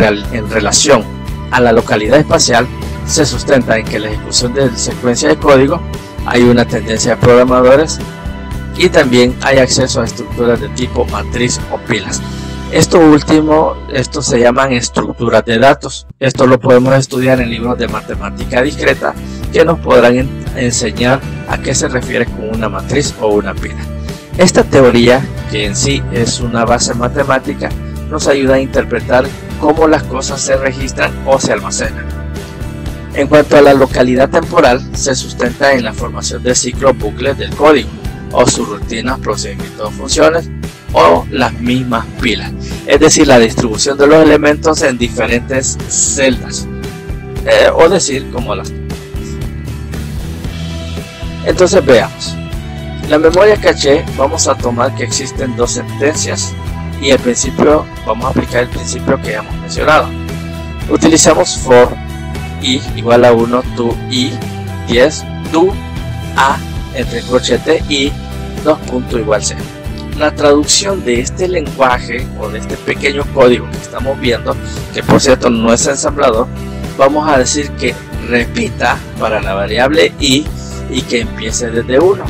relación a la localidad espacial se sustenta en que la ejecución de secuencia de código hay una tendencia de programadores y también hay acceso a estructuras de tipo matriz o pilas. Esto último, estos se llaman estructuras de datos. Esto lo podemos estudiar en libros de matemática discreta que nos podrán enseñar a qué se refiere con una matriz o una pila. Esta teoría, que en sí es una base matemática, nos ayuda a interpretar cómo las cosas se registran o se almacenan. En cuanto a la localidad temporal, se sustenta en la formación de ciclos bucles del código, o sus rutinas, procedimientos o funciones, o las mismas pilas, es decir, la distribución de los elementos en diferentes celdas, o decir como las. Entonces veamos, la memoria caché, vamos a tomar que existen dos sentencias y el principio, vamos a aplicar el principio que ya hemos mencionado. Utilizamos for i igual a 1 to i 10 do a entre corchete y 2 punto igual 0. La traducción de este lenguaje o de este pequeño código que estamos viendo, que por cierto no es ensamblador, vamos a decir que repita para la variable i y que empiece desde 1.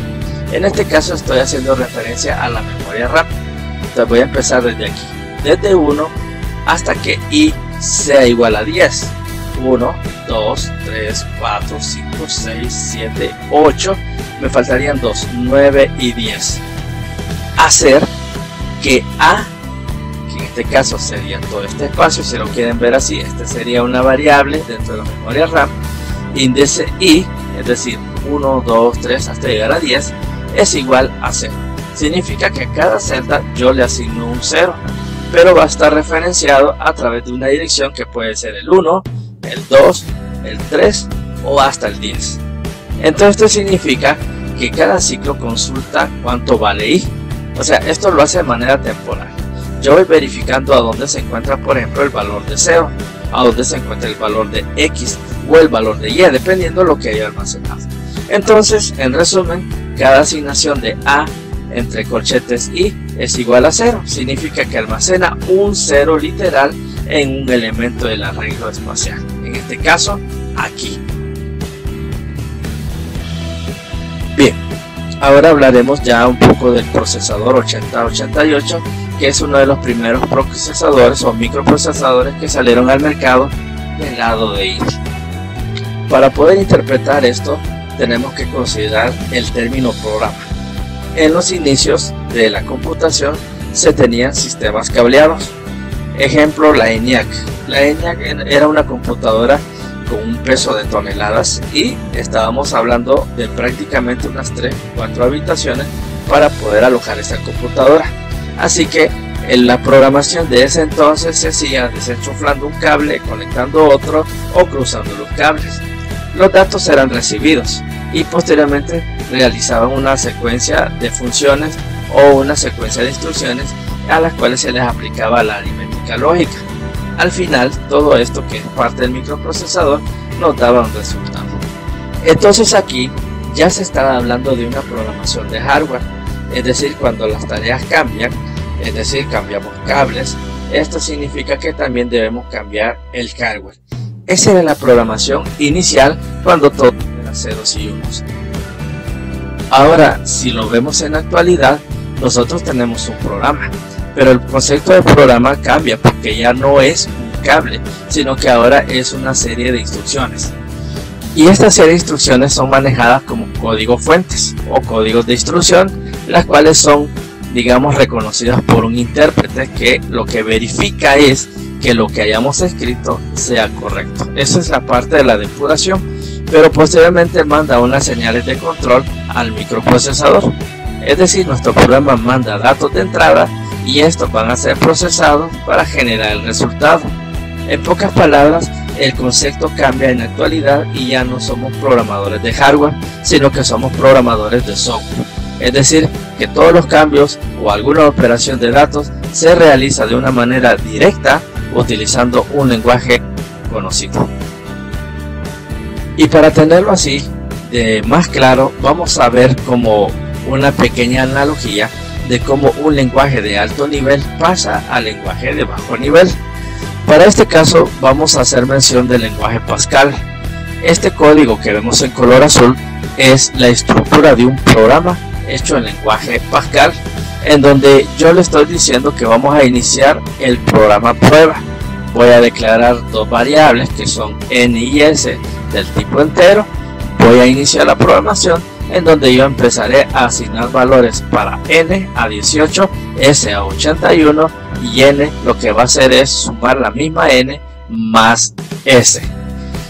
En este caso estoy haciendo referencia a la memoria RAM. Entonces voy a empezar desde aquí, desde 1 hasta que i sea igual a 10. 1, 2, 3, 4, 5, 6, 7, 8, me faltarían 2, 9 y 10. Hacer que a, que en este caso sería todo este espacio, si lo quieren ver así, este sería una variable dentro de la memoria RAM, índice i, es decir, 1, 2, 3 hasta llegar a 10, es igual a 0. Significa que a cada celda yo le asigno un 0, pero va a estar referenciado a través de una dirección que puede ser el 1, el 2, el 3 o hasta el 10. Entonces esto significa que cada ciclo consulta cuánto vale i. O sea, esto lo hace de manera temporal. Yo voy verificando a dónde se encuentra, por ejemplo, el valor de 0, a dónde se encuentra el valor de x o el valor de y, dependiendo de lo que haya almacenado. Entonces, en resumen, cada asignación de a entre corchetes i es igual a 0. Significa que almacena un 0 literal en un elemento del arreglo espacial. En este caso, aquí. Bien, ahora hablaremos ya un poco del procesador 8088, que es uno de los primeros procesadores o microprocesadores que salieron al mercado del lado de Intel. Para poder interpretar esto, tenemos que considerar el término programa. En los inicios de la computación se tenían sistemas cableados. Ejemplo, la ENIAC. La ENIAC era una computadora con un peso de toneladas y estábamos hablando de prácticamente unas 3-4 habitaciones para poder alojar esta computadora. Así que en la programación de ese entonces se hacía desenchuflando un cable, conectando otro o cruzando los cables. Los datos eran recibidos y posteriormente realizaban una secuencia de funciones o una secuencia de instrucciones a las cuales se les aplicaba la aritmética lógica. Al final, todo esto, que es parte del microprocesador, nos daba un resultado. Entonces aquí ya se está hablando de una programación de hardware, es decir, cuando las tareas cambian, es decir, cambiamos cables, esto significa que también debemos cambiar el hardware. Esa era la programación inicial cuando todo era ceros y unos. Ahora, si lo vemos en la actualidad, nosotros tenemos un programa, pero el concepto de programa cambia porque ya no es un cable, sino que ahora es una serie de instrucciones. Y esta serie de instrucciones son manejadas como código fuentes o códigos de instrucción, las cuales son, digamos, reconocidas por un intérprete que lo que verifica es que lo que hayamos escrito sea correcto. Esa es la parte de la depuración, pero posteriormente manda unas señales de control al microprocesador. Es decir, nuestro programa manda datos de entrada y estos van a ser procesados para generar el resultado. En pocas palabras, el concepto cambia en la actualidad y ya no somos programadores de hardware, sino que somos programadores de software. Es decir, que todos los cambios o alguna operación de datos se realiza de una manera directa utilizando un lenguaje conocido. Y para tenerlo así de más claro, vamos a ver como una pequeña analogía de cómo un lenguaje de alto nivel pasa al lenguaje de bajo nivel. Para este caso vamos a hacer mención del lenguaje Pascal. Este código que vemos en color azul es la estructura de un programa hecho en lenguaje Pascal, en donde yo le estoy diciendo que vamos a iniciar el programa prueba. Voy a declarar dos variables que son n y s del tipo entero. Voy a iniciar la programación en donde yo empezaré a asignar valores para n a 18, s a 81 y n lo que va a hacer es sumar la misma n más s.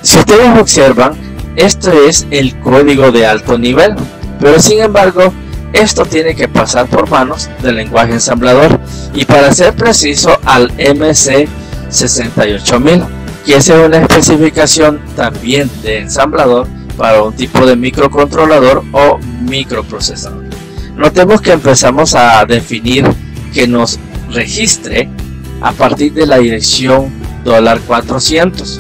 Si ustedes observan, esto es el código de alto nivel, pero sin embargo esto tiene que pasar por manos del lenguaje ensamblador, y para ser preciso al MC68000, que es una especificación también de ensamblador para un tipo de microcontrolador o microprocesador. Notemos que empezamos a definir que nos registre a partir de la dirección $400.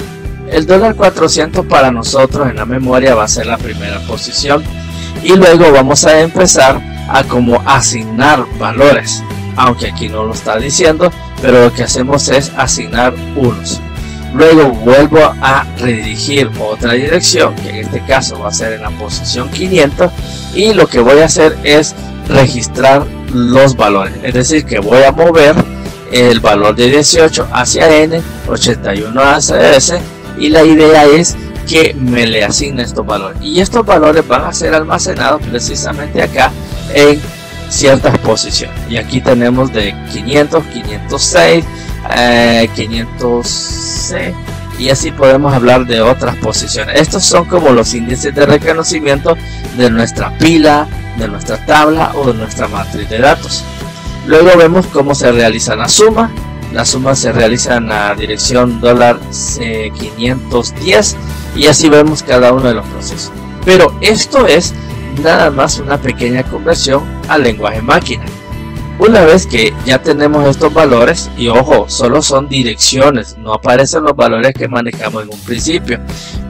El $400 para nosotros en la memoria va a ser la primera posición, y luego vamos a empezar a como asignar valores, aunque aquí no lo está diciendo, pero lo que hacemos es asignar unos. Luego vuelvo a redirigir otra dirección, que en este caso va a ser en la posición 500, y lo que voy a hacer es registrar los valores, es decir, que voy a mover el valor de 18 hacia n, 81 hacia s, y la idea es que me le asigne estos valores, y estos valores van a ser almacenados precisamente acá en ciertas posiciones. Y aquí tenemos de 500, 506, 500C, y así podemos hablar de otras posiciones. Estos son como los índices de reconocimiento de nuestra pila, de nuestra tabla o de nuestra matriz de datos. Luego vemos cómo se realiza la suma. La suma se realiza en la dirección $510, y así vemos cada uno de los procesos. Pero esto es nada más una pequeña conversión al lenguaje máquina. Una vez que ya tenemos estos valores, y ojo, solo son direcciones, no aparecen los valores que manejamos en un principio,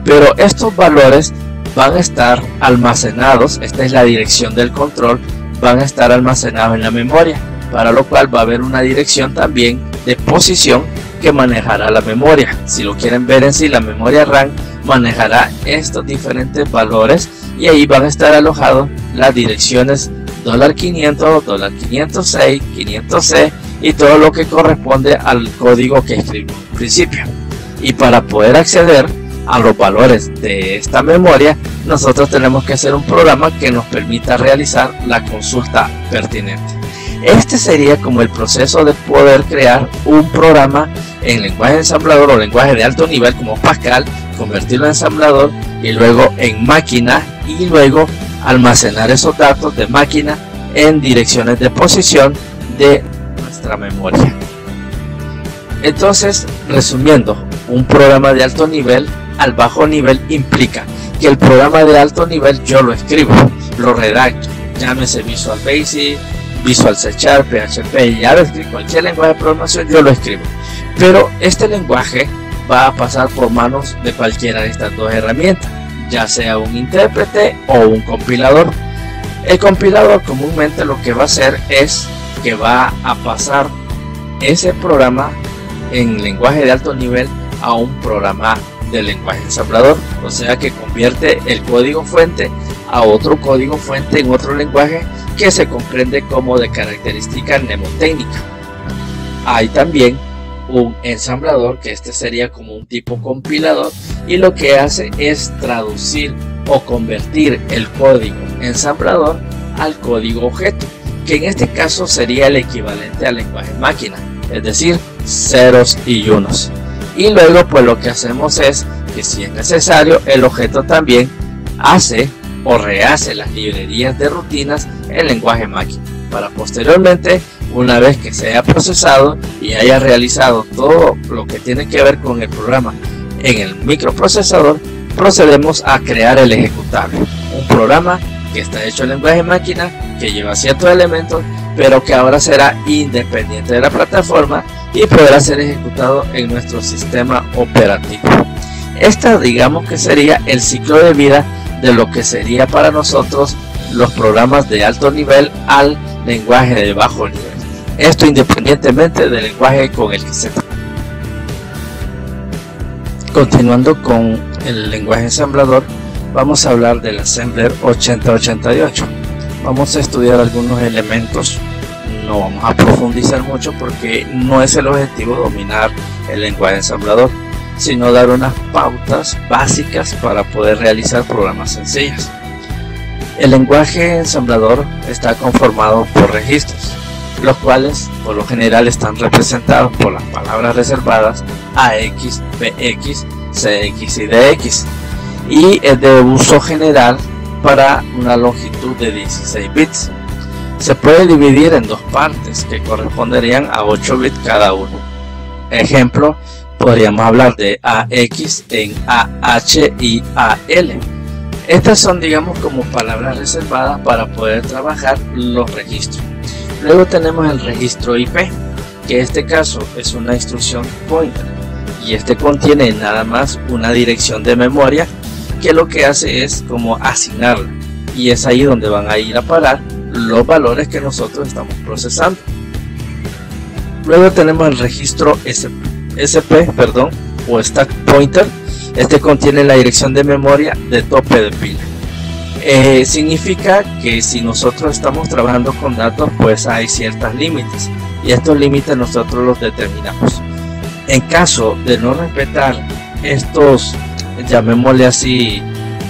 pero estos valores van a estar almacenados, esta es la dirección del control, van a estar almacenados en la memoria, para lo cual va a haber una dirección también de posición que manejará la memoria. Si lo quieren ver en sí, la memoria RAM manejará estos diferentes valores, y ahí van a estar alojados las direcciones $500, $506, 500C y todo lo que corresponde al código que escribimos al principio. Y para poder acceder a los valores de esta memoria, nosotros tenemos que hacer un programa que nos permita realizar la consulta pertinente. Este sería como el proceso de poder crear un programa en lenguaje ensamblador o lenguaje de alto nivel como Pascal, convertirlo en ensamblador y luego en máquina, y luego almacenar esos datos de máquina en direcciones de posición de nuestra memoria. Entonces, resumiendo, un programa de alto nivel al bajo nivel implica que el programa de alto nivel yo lo escribo, lo redacto, llámese Visual Basic, Visual C#, PHP, JavaScript, cualquier lenguaje de programación yo lo escribo. Pero este lenguaje va a pasar por manos de cualquiera de estas dos herramientas, ya sea un intérprete o un compilador. El compilador comúnmente lo que va a hacer es que va a pasar ese programa en lenguaje de alto nivel a un programa de lenguaje ensamblador, o sea que convierte el código fuente a otro código fuente en otro lenguaje que se comprende como de característica mnemotécnica. Hay también un ensamblador, que este sería como un tipo compilador, y lo que hace es traducir o convertir el código ensamblador al código objeto, que en este caso sería el equivalente al lenguaje máquina, es decir, ceros y unos. Y luego pues lo que hacemos es que, si es necesario, el objeto también hace o rehace las librerías de rutinas en lenguaje máquina, para posteriormente, una vez que se haya procesado y haya realizado todo lo que tiene que ver con el programa en el microprocesador, procedemos a crear el ejecutable, un programa que está hecho en lenguaje máquina, que lleva ciertos elementos, pero que ahora será independiente de la plataforma y podrá ser ejecutado en nuestro sistema operativo. Esta, digamos que sería el ciclo de vida de lo que sería para nosotros los programas de alto nivel al lenguaje de bajo nivel. Esto independientemente del lenguaje con el que se trata. Continuando con el lenguaje ensamblador, vamos a hablar del Assembler 8088. Vamos a estudiar algunos elementos, no vamos a profundizar mucho porque no es el objetivo dominar el lenguaje ensamblador, sino dar unas pautas básicas para poder realizar programas sencillos. El lenguaje ensamblador está conformado por registros, los cuales por lo general están representados por las palabras reservadas AX, BX, CX y DX, y es de uso general para una longitud de 16 bits. Se puede dividir en dos partes que corresponderían a 8 bits cada uno. Ejemplo, podríamos hablar de AX en AH y AL. Estas son, digamos, como palabras reservadas para poder trabajar los registros. Luego tenemos el registro IP, que en este caso es una instrucción pointer, y este contiene nada más una dirección de memoria que lo que hace es como asignarla, y es ahí donde van a ir a parar los valores que nosotros estamos procesando. Luego tenemos el registro SP, o stack pointer. Este contiene la dirección de memoria de tope de pila. Significa que si nosotros estamos trabajando con datos, pues hay ciertos límites, y estos límites nosotros los determinamos. En caso de no respetar estos, llamémosle así,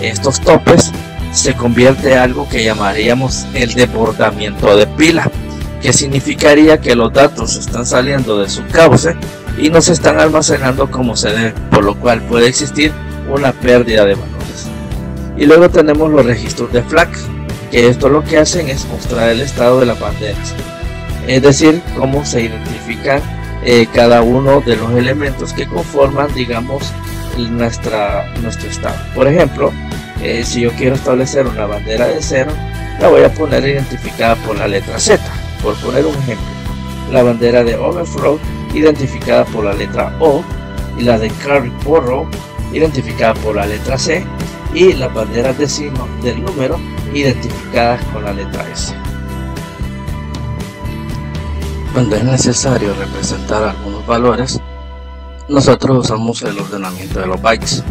estos topes, se convierte en algo que llamaríamos el desbordamiento de pila, que significaría que los datos están saliendo de su cauce y no se están almacenando como se debe, por lo cual puede existir una pérdida de valores. Y luego tenemos los registros de flag, que esto lo que hacen es mostrar el estado de las banderas, es decir, cómo se identifican cada uno de los elementos que conforman, digamos, nuestro estado. Por ejemplo, si yo quiero establecer una bandera de 0, la voy a poner identificada por la letra Z, por poner un ejemplo. La bandera de overflow identificada por la letra O, y la de carry forward identificada por la letra C, y las banderas de signo del número identificadas con la letra S. Cuando es necesario representar algunos valores, nosotros usamos el ordenamiento de los bytes.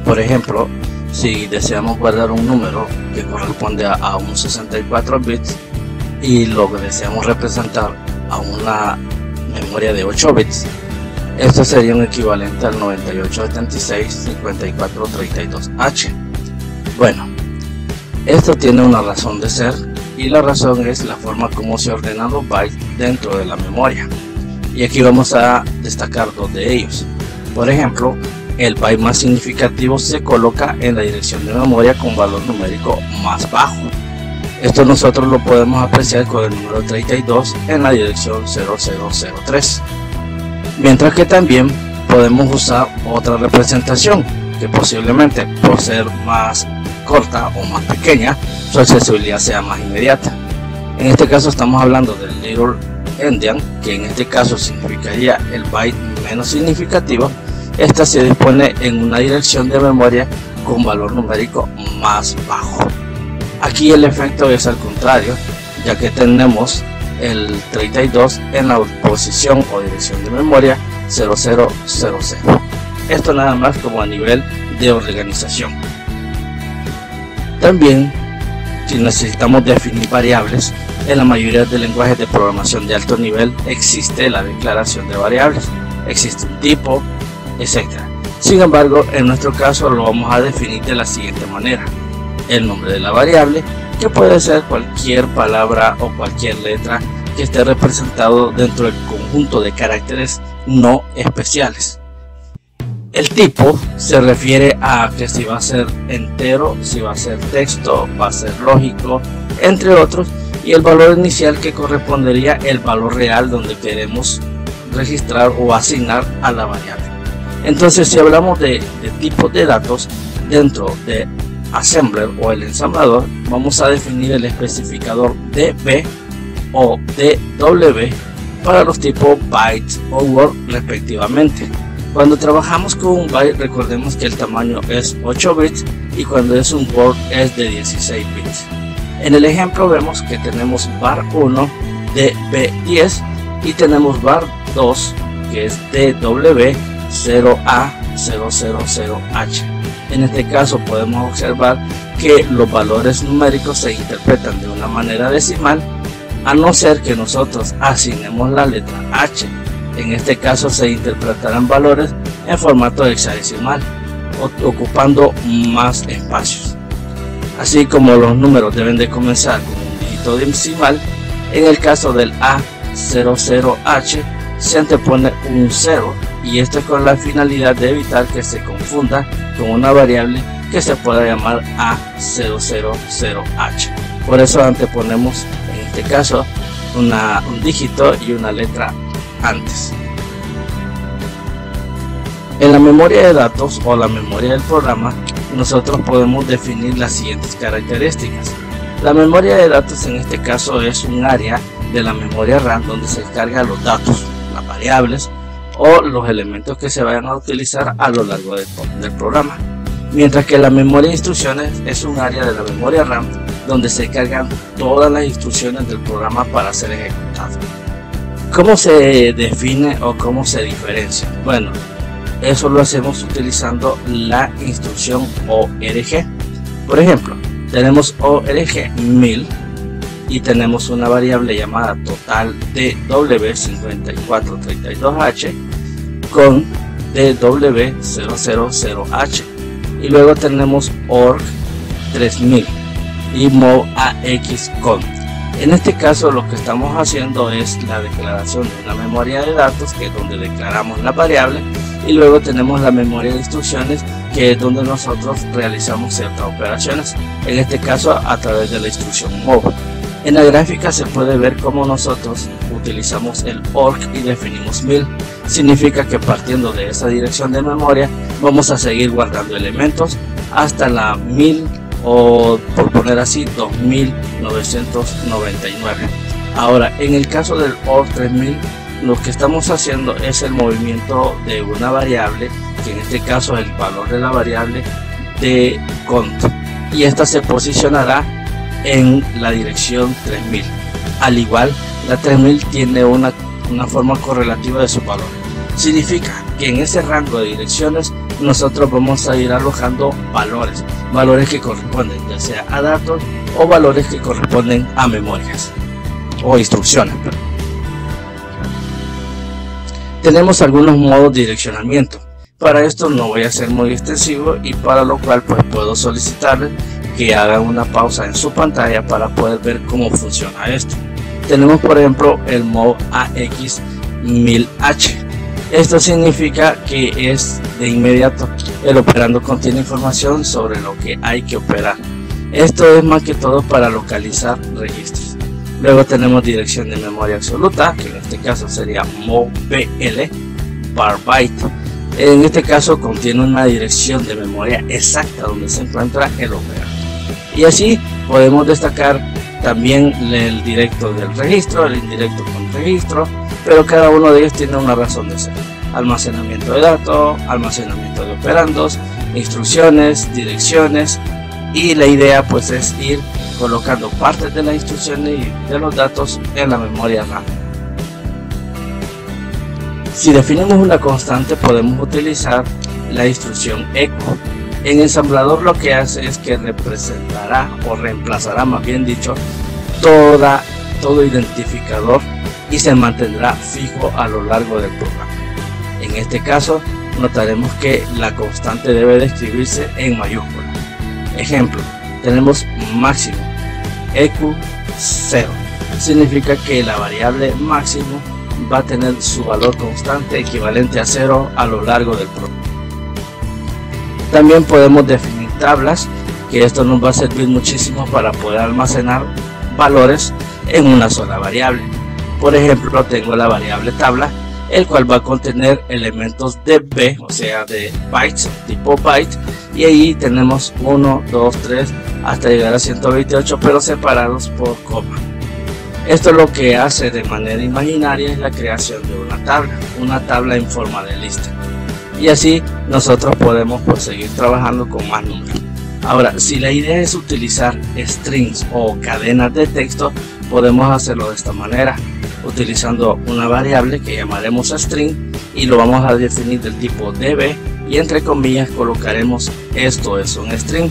Por ejemplo, si deseamos guardar un número que corresponde a un 64 bits y lo deseamos representar a una memoria de 8 bits, esto sería un equivalente al 9876-5432H. Bueno, esto tiene una razón de ser, y la razón es la forma como se ordenan los bytes dentro de la memoria, y aquí vamos a destacar dos de ellos. Por ejemplo, el byte más significativo se coloca en la dirección de memoria con valor numérico más bajo. Esto nosotros lo podemos apreciar con el número 32 en la dirección 0003. Mientras que también podemos usar otra representación, que posiblemente por ser más corta o más pequeña, su accesibilidad sea más inmediata. En este caso estamos hablando del Little Endian, que en este caso significaría el byte menos significativo. Esta se dispone en una dirección de memoria con valor numérico más bajo. Aquí el efecto es al contrario, ya que tenemos el 32 en la posición o dirección de memoria 0000. Esto nada más como a nivel de organización. También, si necesitamos definir variables, en la mayoría de lenguajes de programación de alto nivel existe la declaración de variables, existe un tipo, etc. Sin embargo, en nuestro caso lo vamos a definir de la siguiente manera: el nombre de la variable, que puede ser cualquier palabra o cualquier letra que esté representado dentro del conjunto de caracteres no especiales. El tipo se refiere a que si va a ser entero, si va a ser texto, va a ser lógico, entre otros, y el valor inicial que correspondería el valor real donde queremos registrar o asignar a la variable. Entonces, si hablamos de tipos de datos dentro de Assembler o el ensamblador, vamos a definir el especificador DB o DW para los tipos byte o word respectivamente. Cuando trabajamos con un byte, recordemos que el tamaño es 8 bits y cuando es un word es de 16 bits. En el ejemplo vemos que tenemos var 1 de B10 y tenemos var 2 que es DW0A000H. En este caso podemos observar que los valores numéricos se interpretan de una manera decimal, a no ser que nosotros asignemos la letra H. En este caso se interpretarán valores en formato hexadecimal, ocupando más espacios. Así como los números deben de comenzar con un dígito decimal, en el caso del A00H se antepone un 0, y esto es con la finalidad de evitar que se confunda con una variable que se pueda llamar A000H. Por eso anteponemos en este caso un dígito y una letra antes. En la memoria de datos o la memoria del programa, nosotros podemos definir las siguientes características. La memoria de datos en este caso es un área de la memoria RAM donde se cargan los datos, las variables o los elementos que se vayan a utilizar a lo largo del programa. Mientras que la memoria de instrucciones es un área de la memoria RAM donde se cargan todas las instrucciones del programa para ser ejecutado. ¿Cómo se define o cómo se diferencia? Bueno, eso lo hacemos utilizando la instrucción ORG. Por ejemplo, tenemos ORG 1000 y tenemos una variable llamada total DW5432H con DW000H, y luego tenemos ORG 3000 y MOVAX-CONT. En este caso lo que estamos haciendo es la declaración de una memoria de datos, que es donde declaramos la variable, y luego tenemos la memoria de instrucciones, que es donde nosotros realizamos ciertas operaciones, en este caso a través de la instrucción MOV. En la gráfica se puede ver cómo nosotros utilizamos el ORG y definimos 1000. Significa que partiendo de esa dirección de memoria vamos a seguir guardando elementos hasta la 1000 o, por poner así, 2999. Ahora, en el caso del ORG 3000, lo que estamos haciendo es el movimiento de una variable, que en este caso es el valor de la variable de cont, y esta se posicionará en la dirección 3000. Al igual, la 3000 tiene una forma correlativa de su valor. Significa que en ese rango de direcciones nosotros vamos a ir alojando valores que corresponden ya sea a datos o valores que corresponden a memorias o instrucciones. Tenemos algunos modos de direccionamiento. Para esto no voy a ser muy extensivo, y para lo cual pues puedo solicitarles que hagan una pausa en su pantalla para poder ver cómo funciona esto. Tenemos por ejemplo el MOVAX 1000H. Esto significa que es de inmediato, el operando contiene información sobre lo que hay que operar. Esto es más que todo para localizar registros. Luego tenemos dirección de memoria absoluta, que en este caso sería MOVBL par byte. En este caso contiene una dirección de memoria exacta donde se encuentra el operando. Y así podemos destacar también el directo del registro, el indirecto con registro, pero cada uno de ellos tiene una razón de ser: almacenamiento de datos, almacenamiento de operandos, instrucciones, direcciones, y la idea pues es ir colocando partes de las instrucciones y de los datos en la memoria RAM. Si definimos una constante, podemos utilizar la instrucción echo. En ensamblador lo que hace es que representará o reemplazará, más bien dicho, todo identificador y se mantendrá fijo a lo largo del programa. En este caso notaremos que la constante debe de escribirse en mayúscula. Ejemplo, tenemos máximo eq 0, significa que la variable máximo va a tener su valor constante equivalente a 0 a lo largo del programa. También podemos definir tablas, que esto nos va a servir muchísimo para poder almacenar valores en una sola variable. Por ejemplo, tengo la variable tabla, el cual va a contener elementos de B, o sea de bytes, tipo byte, y ahí tenemos 1, 2, 3 hasta llegar a 128, pero separados por coma. Esto lo que hace de manera imaginaria es la creación de una tabla en forma de lista, y así nosotros podemos seguir trabajando con más números. Ahora, si la idea es utilizar strings o cadenas de texto, podemos hacerlo de esta manera, utilizando una variable que llamaremos string y lo vamos a definir del tipo db, y entre comillas colocaremos esto es un string.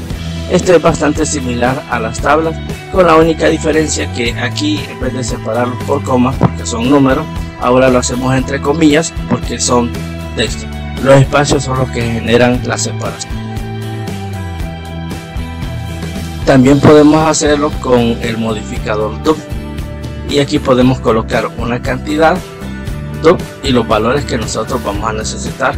Esto es bastante similar a las tablas, con la única diferencia que aquí, en vez de separarlos por comas porque son números, ahora lo hacemos entre comillas porque son texto. Los espacios son los que generan la separación. También podemos hacerlo con el modificador do, y aquí podemos colocar una cantidad do y los valores que nosotros vamos a necesitar,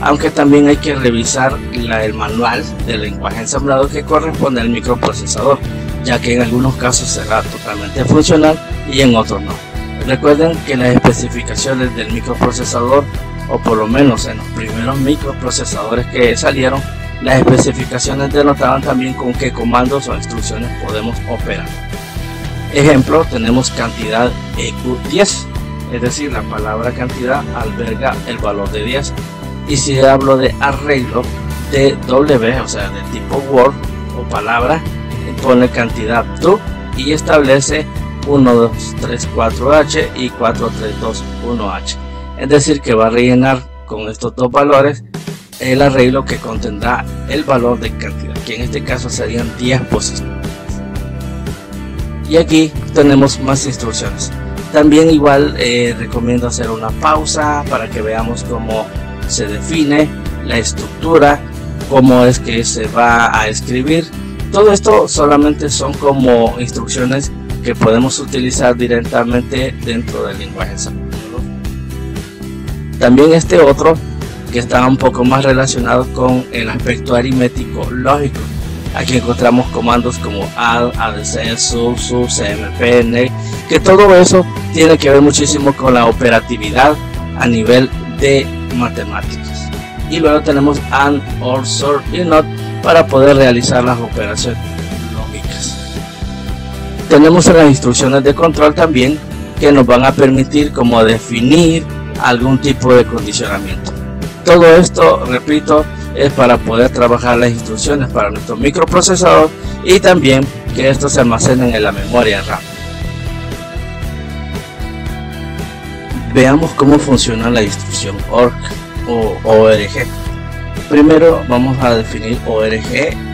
aunque también hay que revisar el manual del lenguaje ensamblador que corresponde al microprocesador, ya que en algunos casos será totalmente funcional y en otros no. Recuerden que las especificaciones del microprocesador, o por lo menos en los primeros microprocesadores que salieron, las especificaciones denotaban también con qué comandos o instrucciones podemos operar. Ejemplo, tenemos cantidad EQ10, es decir, la palabra cantidad alberga el valor de 10. Y si hablo de arreglo de W, o sea de tipo word o palabra, pone cantidad do y establece 1, 2, 3, 4H y 4, 3, 2, 1H. Es decir, que va a rellenar con estos dos valores el arreglo que contendrá el valor de cantidad, que en este caso serían 10 posiciones. Y aquí tenemos más instrucciones. También igual recomiendo hacer una pausa para que veamos cómo se define la estructura, cómo es que se va a escribir. Todo esto solamente son como instrucciones que podemos utilizar directamente dentro del lenguaje ensamblador. También este otro que está un poco más relacionado con el aspecto aritmético lógico. Aquí encontramos comandos como add, addc, sub, cmp, neg, que todo eso tiene que ver muchísimo con la operatividad a nivel de matemáticas. Y luego tenemos and, or, sort y not para poder realizar las operaciones lógicas. Tenemos las instrucciones de control también, que nos van a permitir como definir algún tipo de condicionamiento. Todo esto, repito, es para poder trabajar las instrucciones para nuestro microprocesador y también que estos se almacenen en la memoria RAM. Veamos cómo funciona la instrucción org o org. Primero vamos a definir org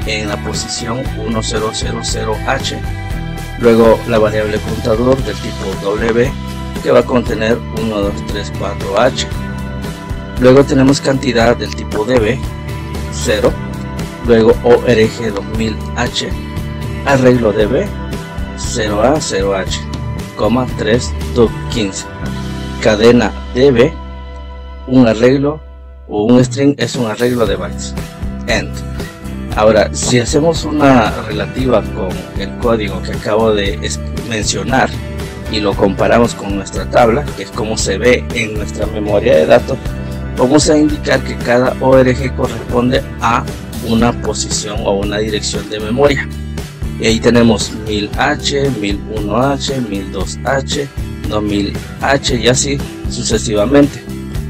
en la posición 1000H, luego la variable contador del tipo w que va a contener 1, 2, 3, 4H. Luego tenemos cantidad del tipo db 0, luego org 2000H, arreglo db 0a 0h, 3 dub 15, cadena db, un arreglo o un string es un arreglo de bytes, end. Ahora, si hacemos una relativa con el código que acabo de mencionar y lo comparamos con nuestra tabla, que es como se ve en nuestra memoria de datos, vamos a indicar que cada ORG corresponde a una posición o una dirección de memoria. Y ahí tenemos 1000H, 1001H, 1002H, 2000H y así sucesivamente.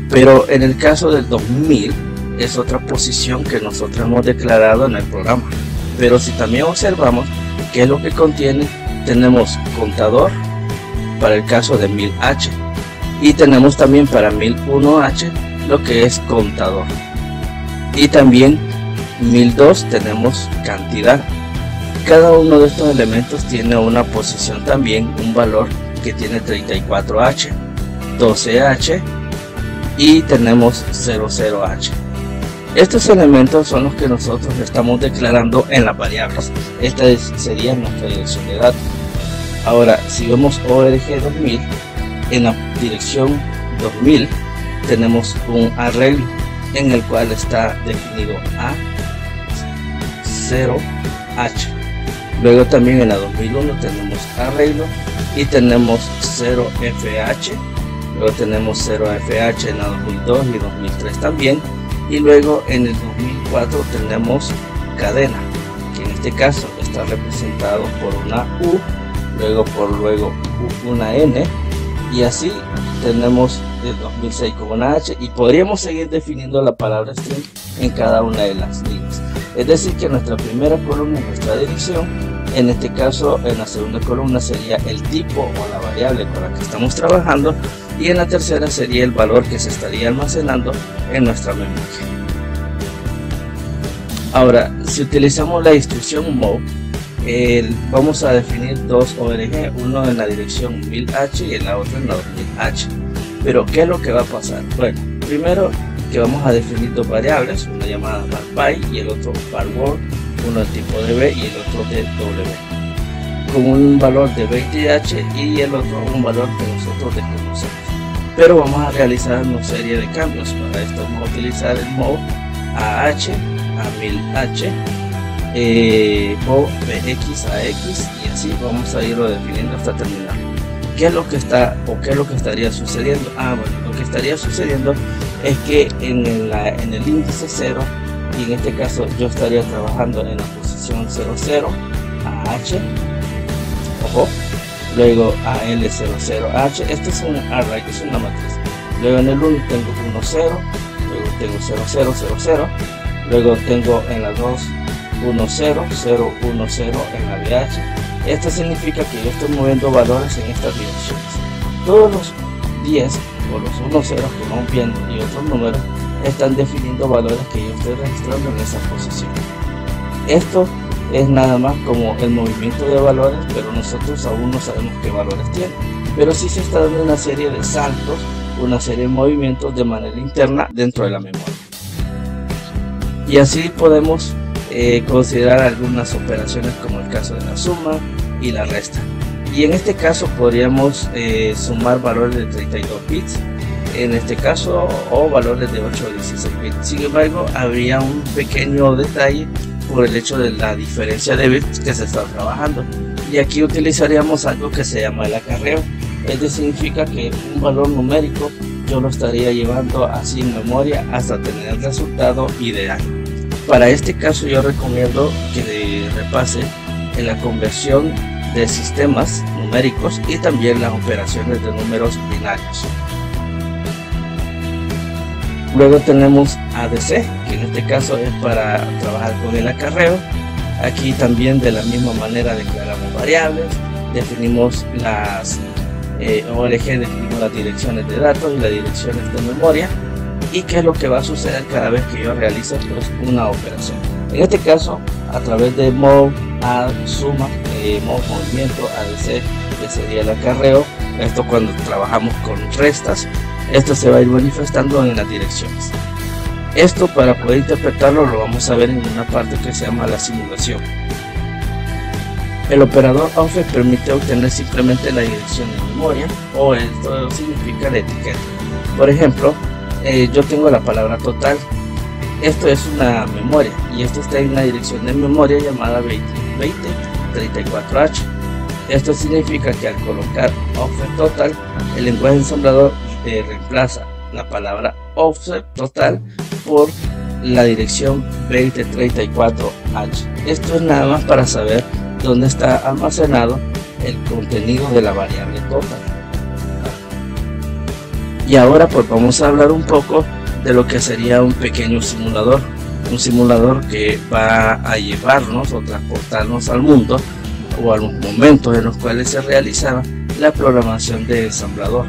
Pero en el caso del 2000 es otra posición que nosotros hemos declarado en el programa. Pero si también observamos qué es lo que contiene, tenemos contador para el caso de 1000H y tenemos también para 1001H lo que es contador, y también 1002 tenemos cantidad. Cada uno de estos elementos tiene una posición también, un valor que tiene 34H, 12H y tenemos 00H. Estos elementos son los que nosotros estamos declarando en las variables. Esta sería nuestra dirección de datos. Ahora, si vemos ORG 2000, en la dirección 2000 tenemos un arreglo en el cual está definido A0H. Luego también en la 2001 tenemos arreglo y tenemos 0FH. Luego tenemos 0FH en la 2002 y 2003 también. Y luego en el 2004 tenemos cadena, que en este caso está representado por una U, luego una N, y así tenemos el 2006 con una H, y podríamos seguir definiendo la palabra string en cada una de las líneas. Es decir, que nuestra primera columna es nuestra dirección. En este caso, en la segunda columna sería el tipo o la variable con la que estamos trabajando, y en la tercera sería el valor que se estaría almacenando en nuestra memoria. Ahora, si utilizamos la instrucción move, vamos a definir dos ORG, uno en la dirección 1000H y en la otra en la 2000H. Pero ¿qué es lo que va a pasar? Bueno, primero que vamos a definir dos variables, una llamada varby y el otro varword, uno de tipo db y el otro de w, con un valor de 20H y el otro un valor que nosotros desconocemos. Pero vamos a realizar una serie de cambios. Para esto vamos a utilizar el move AH a 1000H, o bx a x, y así vamos a irlo definiendo hasta terminar. ¿Qué es lo que estaría sucediendo? Bueno, lo que estaría sucediendo es que en el índice 0, y en este caso yo estaría trabajando en la posición 00 a h, ojo, luego a L00H. Esto es un array, es una matriz. Luego en el 1 tengo 1 0, luego tengo 0 0 0 0, luego tengo en la 2 1 0 0 1 0 en la BH. Esto significa que yo estoy moviendo valores en estas direcciones. Todos los 10 o los 1 0 que vamos viendo y otros números están definiendo valores que yo estoy registrando en esa posición. Esto es nada más como el movimiento de valores, pero nosotros aún no sabemos qué valores tiene. Pero sí se está dando una serie de saltos, una serie de movimientos de manera interna dentro de la memoria. Y así podemos considerar algunas operaciones, como el caso de la suma y la resta. Y en este caso podríamos sumar valores de 32 bits, en este caso, o valores de 8 o 16 bits. Sin embargo, habría un pequeño detalle por el hecho de la diferencia de bits que se está trabajando, y aquí utilizaríamos algo que se llama el acarreo. Esto significa que un valor numérico yo lo estaría llevando así en memoria hasta tener el resultado ideal. Para este caso yo recomiendo que repase en la conversión de sistemas numéricos y también las operaciones de números binarios. Luego tenemos ADC, que en este caso es para trabajar con el acarreo. Aquí también de la misma manera declaramos variables, definimos las ORG, definimos las direcciones de datos y las direcciones de memoria, y qué es lo que va a suceder cada vez que yo realice una operación. En este caso, a través de move, add, suma, move movimiento, ADC, que sería el acarreo. Esto cuando trabajamos con restas, esto se va a ir manifestando en las direcciones. Esto, para poder interpretarlo, lo vamos a ver en una parte que se llama la simulación. El operador offset permite obtener simplemente la dirección de memoria, o esto significa la etiqueta. Por ejemplo, yo tengo la palabra total. Esto es una memoria y esto está en una dirección de memoria llamada 2034H. Esto significa que al colocar offset total, el lenguaje ensamblador reemplaza la palabra offset total por la dirección 2034H. Esto es nada más para saber dónde está almacenado el contenido de la variable total. Y ahora pues vamos a hablar un poco de lo que sería un pequeño simulador. Un simulador que va a llevarnos o transportarnos al mundo o a los momentos en los cuales se realizaba la programación de ensamblador.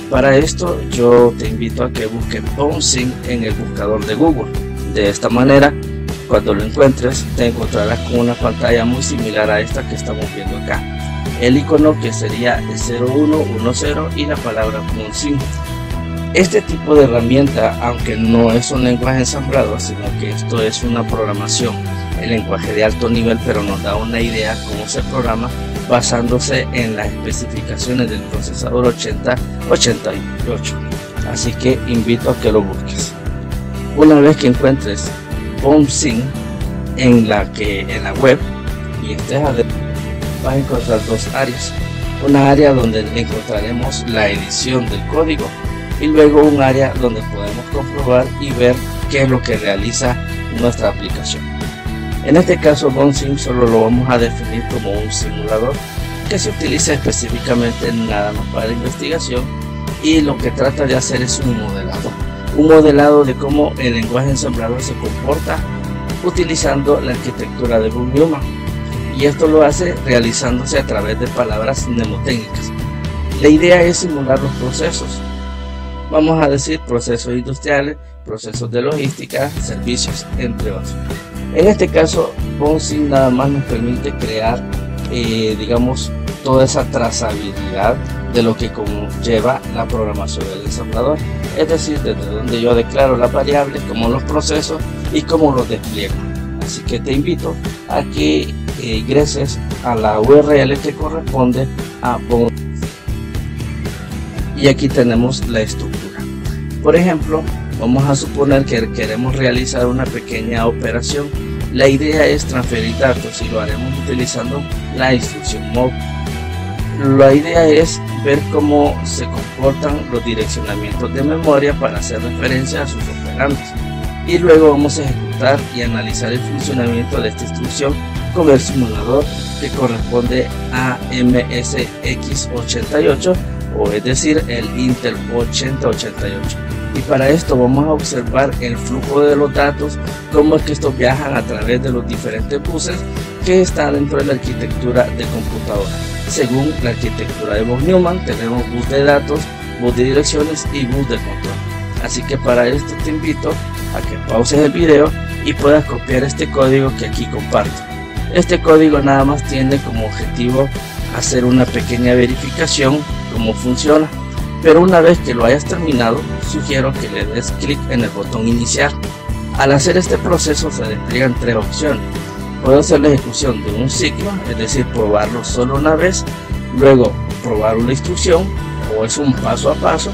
Para esto yo te invito a que busques Bouncing en el buscador de Google. De esta manera, cuando lo encuentres, te encontrarás con una pantalla muy similar a esta que estamos viendo acá. El icono que sería 0110 y la palabra Bouncing. Este tipo de herramienta, aunque no es un lenguaje ensamblador, sino que esto es una programación, el lenguaje de alto nivel, pero nos da una idea cómo se programa basándose en las especificaciones del procesador 8088. Así que invito a que lo busques. Una vez que encuentres Bouncing en la web y estés adentro, vas a encontrar dos áreas. Una área donde encontraremos la edición del código y luego un área donde podemos comprobar y ver qué es lo que realiza nuestra aplicación. En este caso, Bouncing solo lo vamos a definir como un simulador que se utiliza específicamente nada más para investigación, y lo que trata de hacer es un modelado de cómo el lenguaje ensamblador se comporta utilizando la arquitectura de von Neumann, y esto lo hace realizándose a través de palabras mnemotécnicas. La idea es simular los procesos, vamos a decir procesos industriales, procesos de logística, servicios, entre otros. En este caso, Bouncing nada más nos permite crear, digamos, toda esa trazabilidad de lo que conlleva la programación del ensamblador, es decir, desde donde yo declaro las variables, como los procesos y cómo los despliego. Así que te invito a que ingreses a la URL que corresponde a Bouncing. Y aquí tenemos la estructura. Por ejemplo, vamos a suponer que queremos realizar una pequeña operación. La idea es transferir datos y lo haremos utilizando la instrucción move. La idea es ver cómo se comportan los direccionamientos de memoria para hacer referencia a sus operandos. Y luego vamos a ejecutar y analizar el funcionamiento de esta instrucción con el simulador que corresponde a MSX88, o es decir, el Intel 8088. Y para esto vamos a observar el flujo de los datos, cómo es que estos viajan a través de los diferentes buses que están dentro de la arquitectura de computadora. Según la arquitectura de von Neumann, tenemos bus de datos, bus de direcciones y bus de control. Así que para esto te invito a que pauses el video y puedas copiar este código que aquí comparto. Este código nada más tiene como objetivo hacer una pequeña verificación cómo funciona, pero una vez que lo hayas terminado, sugiero que le des clic en el botón iniciar. Al hacer este proceso se despliegan tres opciones. Puedo hacer la ejecución de un ciclo, es decir, probarlo solo una vez, luego probar una instrucción, o es un paso a paso,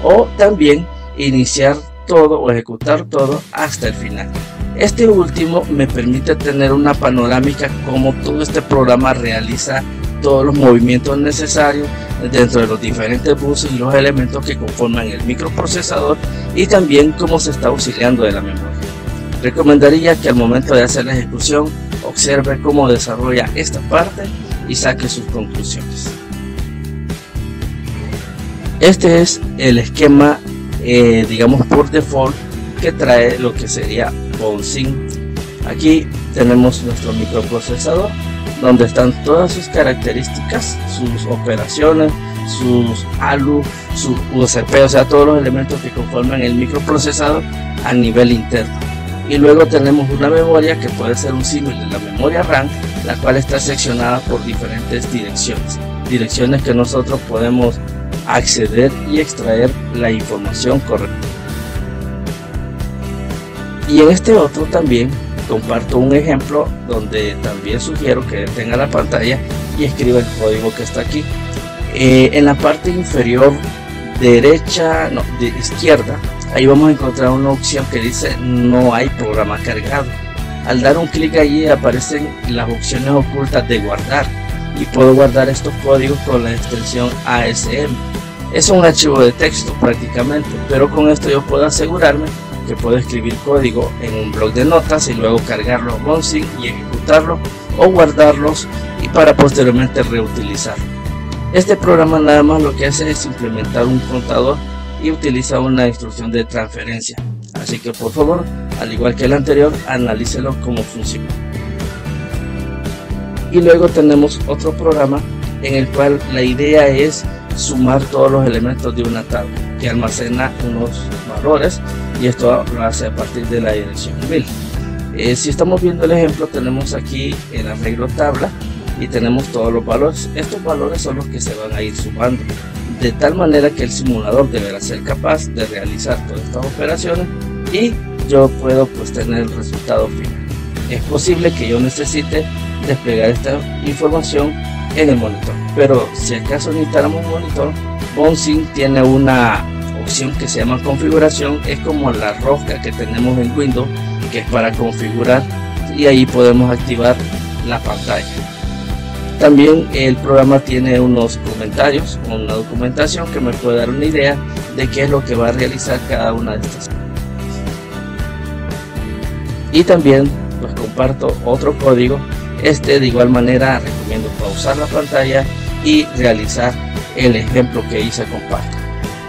o también iniciar todo o ejecutar todo hasta el final. Este último me permite tener una panorámica como todo este programa realiza todos los movimientos necesarios dentro de los diferentes buses y los elementos que conforman el microprocesador, y también cómo se está auxiliando de la memoria. Recomendaría que al momento de hacer la ejecución observe cómo desarrolla esta parte y saque sus conclusiones. Este es el esquema, digamos por default, que trae lo que sería Bouncing. Aquí tenemos nuestro microprocesador, donde están todas sus características, sus operaciones, sus ALU, su USP, o sea, todos los elementos que conforman el microprocesador a nivel interno. Y luego tenemos una memoria que puede ser un símil de la memoria RAM, la cual está seccionada por diferentes direcciones que nosotros podemos acceder y extraer la información correcta. Y en este otro también comparto un ejemplo donde también sugiero que detenga la pantalla y escriba el código que está aquí. En la parte inferior derecha, no, de izquierda, ahí vamos a encontrar una opción que dice no hay programa cargado. Al dar un clic allí aparecen las opciones ocultas de guardar, y puedo guardar estos códigos con la extensión ASM. Es un archivo de texto prácticamente, pero con esto yo puedo asegurarme que puedo escribir código en un bloc de notas y luego cargarlo a Bouncing y ejecutarlo o guardarlos y para posteriormente reutilizarlo. Este programa nada más lo que hace es implementar un contador y utiliza una instrucción de transferencia, así que por favor, al igual que el anterior, analícelo cómo funciona. Y luego tenemos otro programa en el cual la idea es sumar todos los elementos de una tabla que almacena unos valores, y esto lo hace a partir de la dirección 1000. Si estamos viendo el ejemplo, tenemos aquí el arreglo tabla y tenemos todos los valores. Estos valores son los que se van a ir sumando, de tal manera que el simulador deberá ser capaz de realizar todas estas operaciones y yo puedo pues tener el resultado final. Es posible que yo necesite desplegar esta información en el monitor, pero si acaso necesitáramos un monitor, Bouncing tiene una opción que se llama configuración. Es como la rosca que tenemos en Windows, que es para configurar, y ahí podemos activar la pantalla. También el programa tiene unos comentarios, una documentación que me puede dar una idea de qué es lo que va a realizar cada una de estas. Y también pues comparto otro código. De igual manera recomiendo pausar la pantalla y realizar el ejemplo que hice comparto.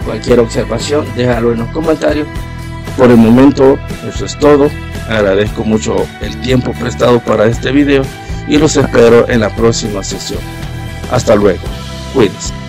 Cualquier observación déjalo en los comentarios. Por el momento eso es todo. Agradezco mucho el tiempo prestado para este video y los espero en la próxima sesión. Hasta luego, cuídense.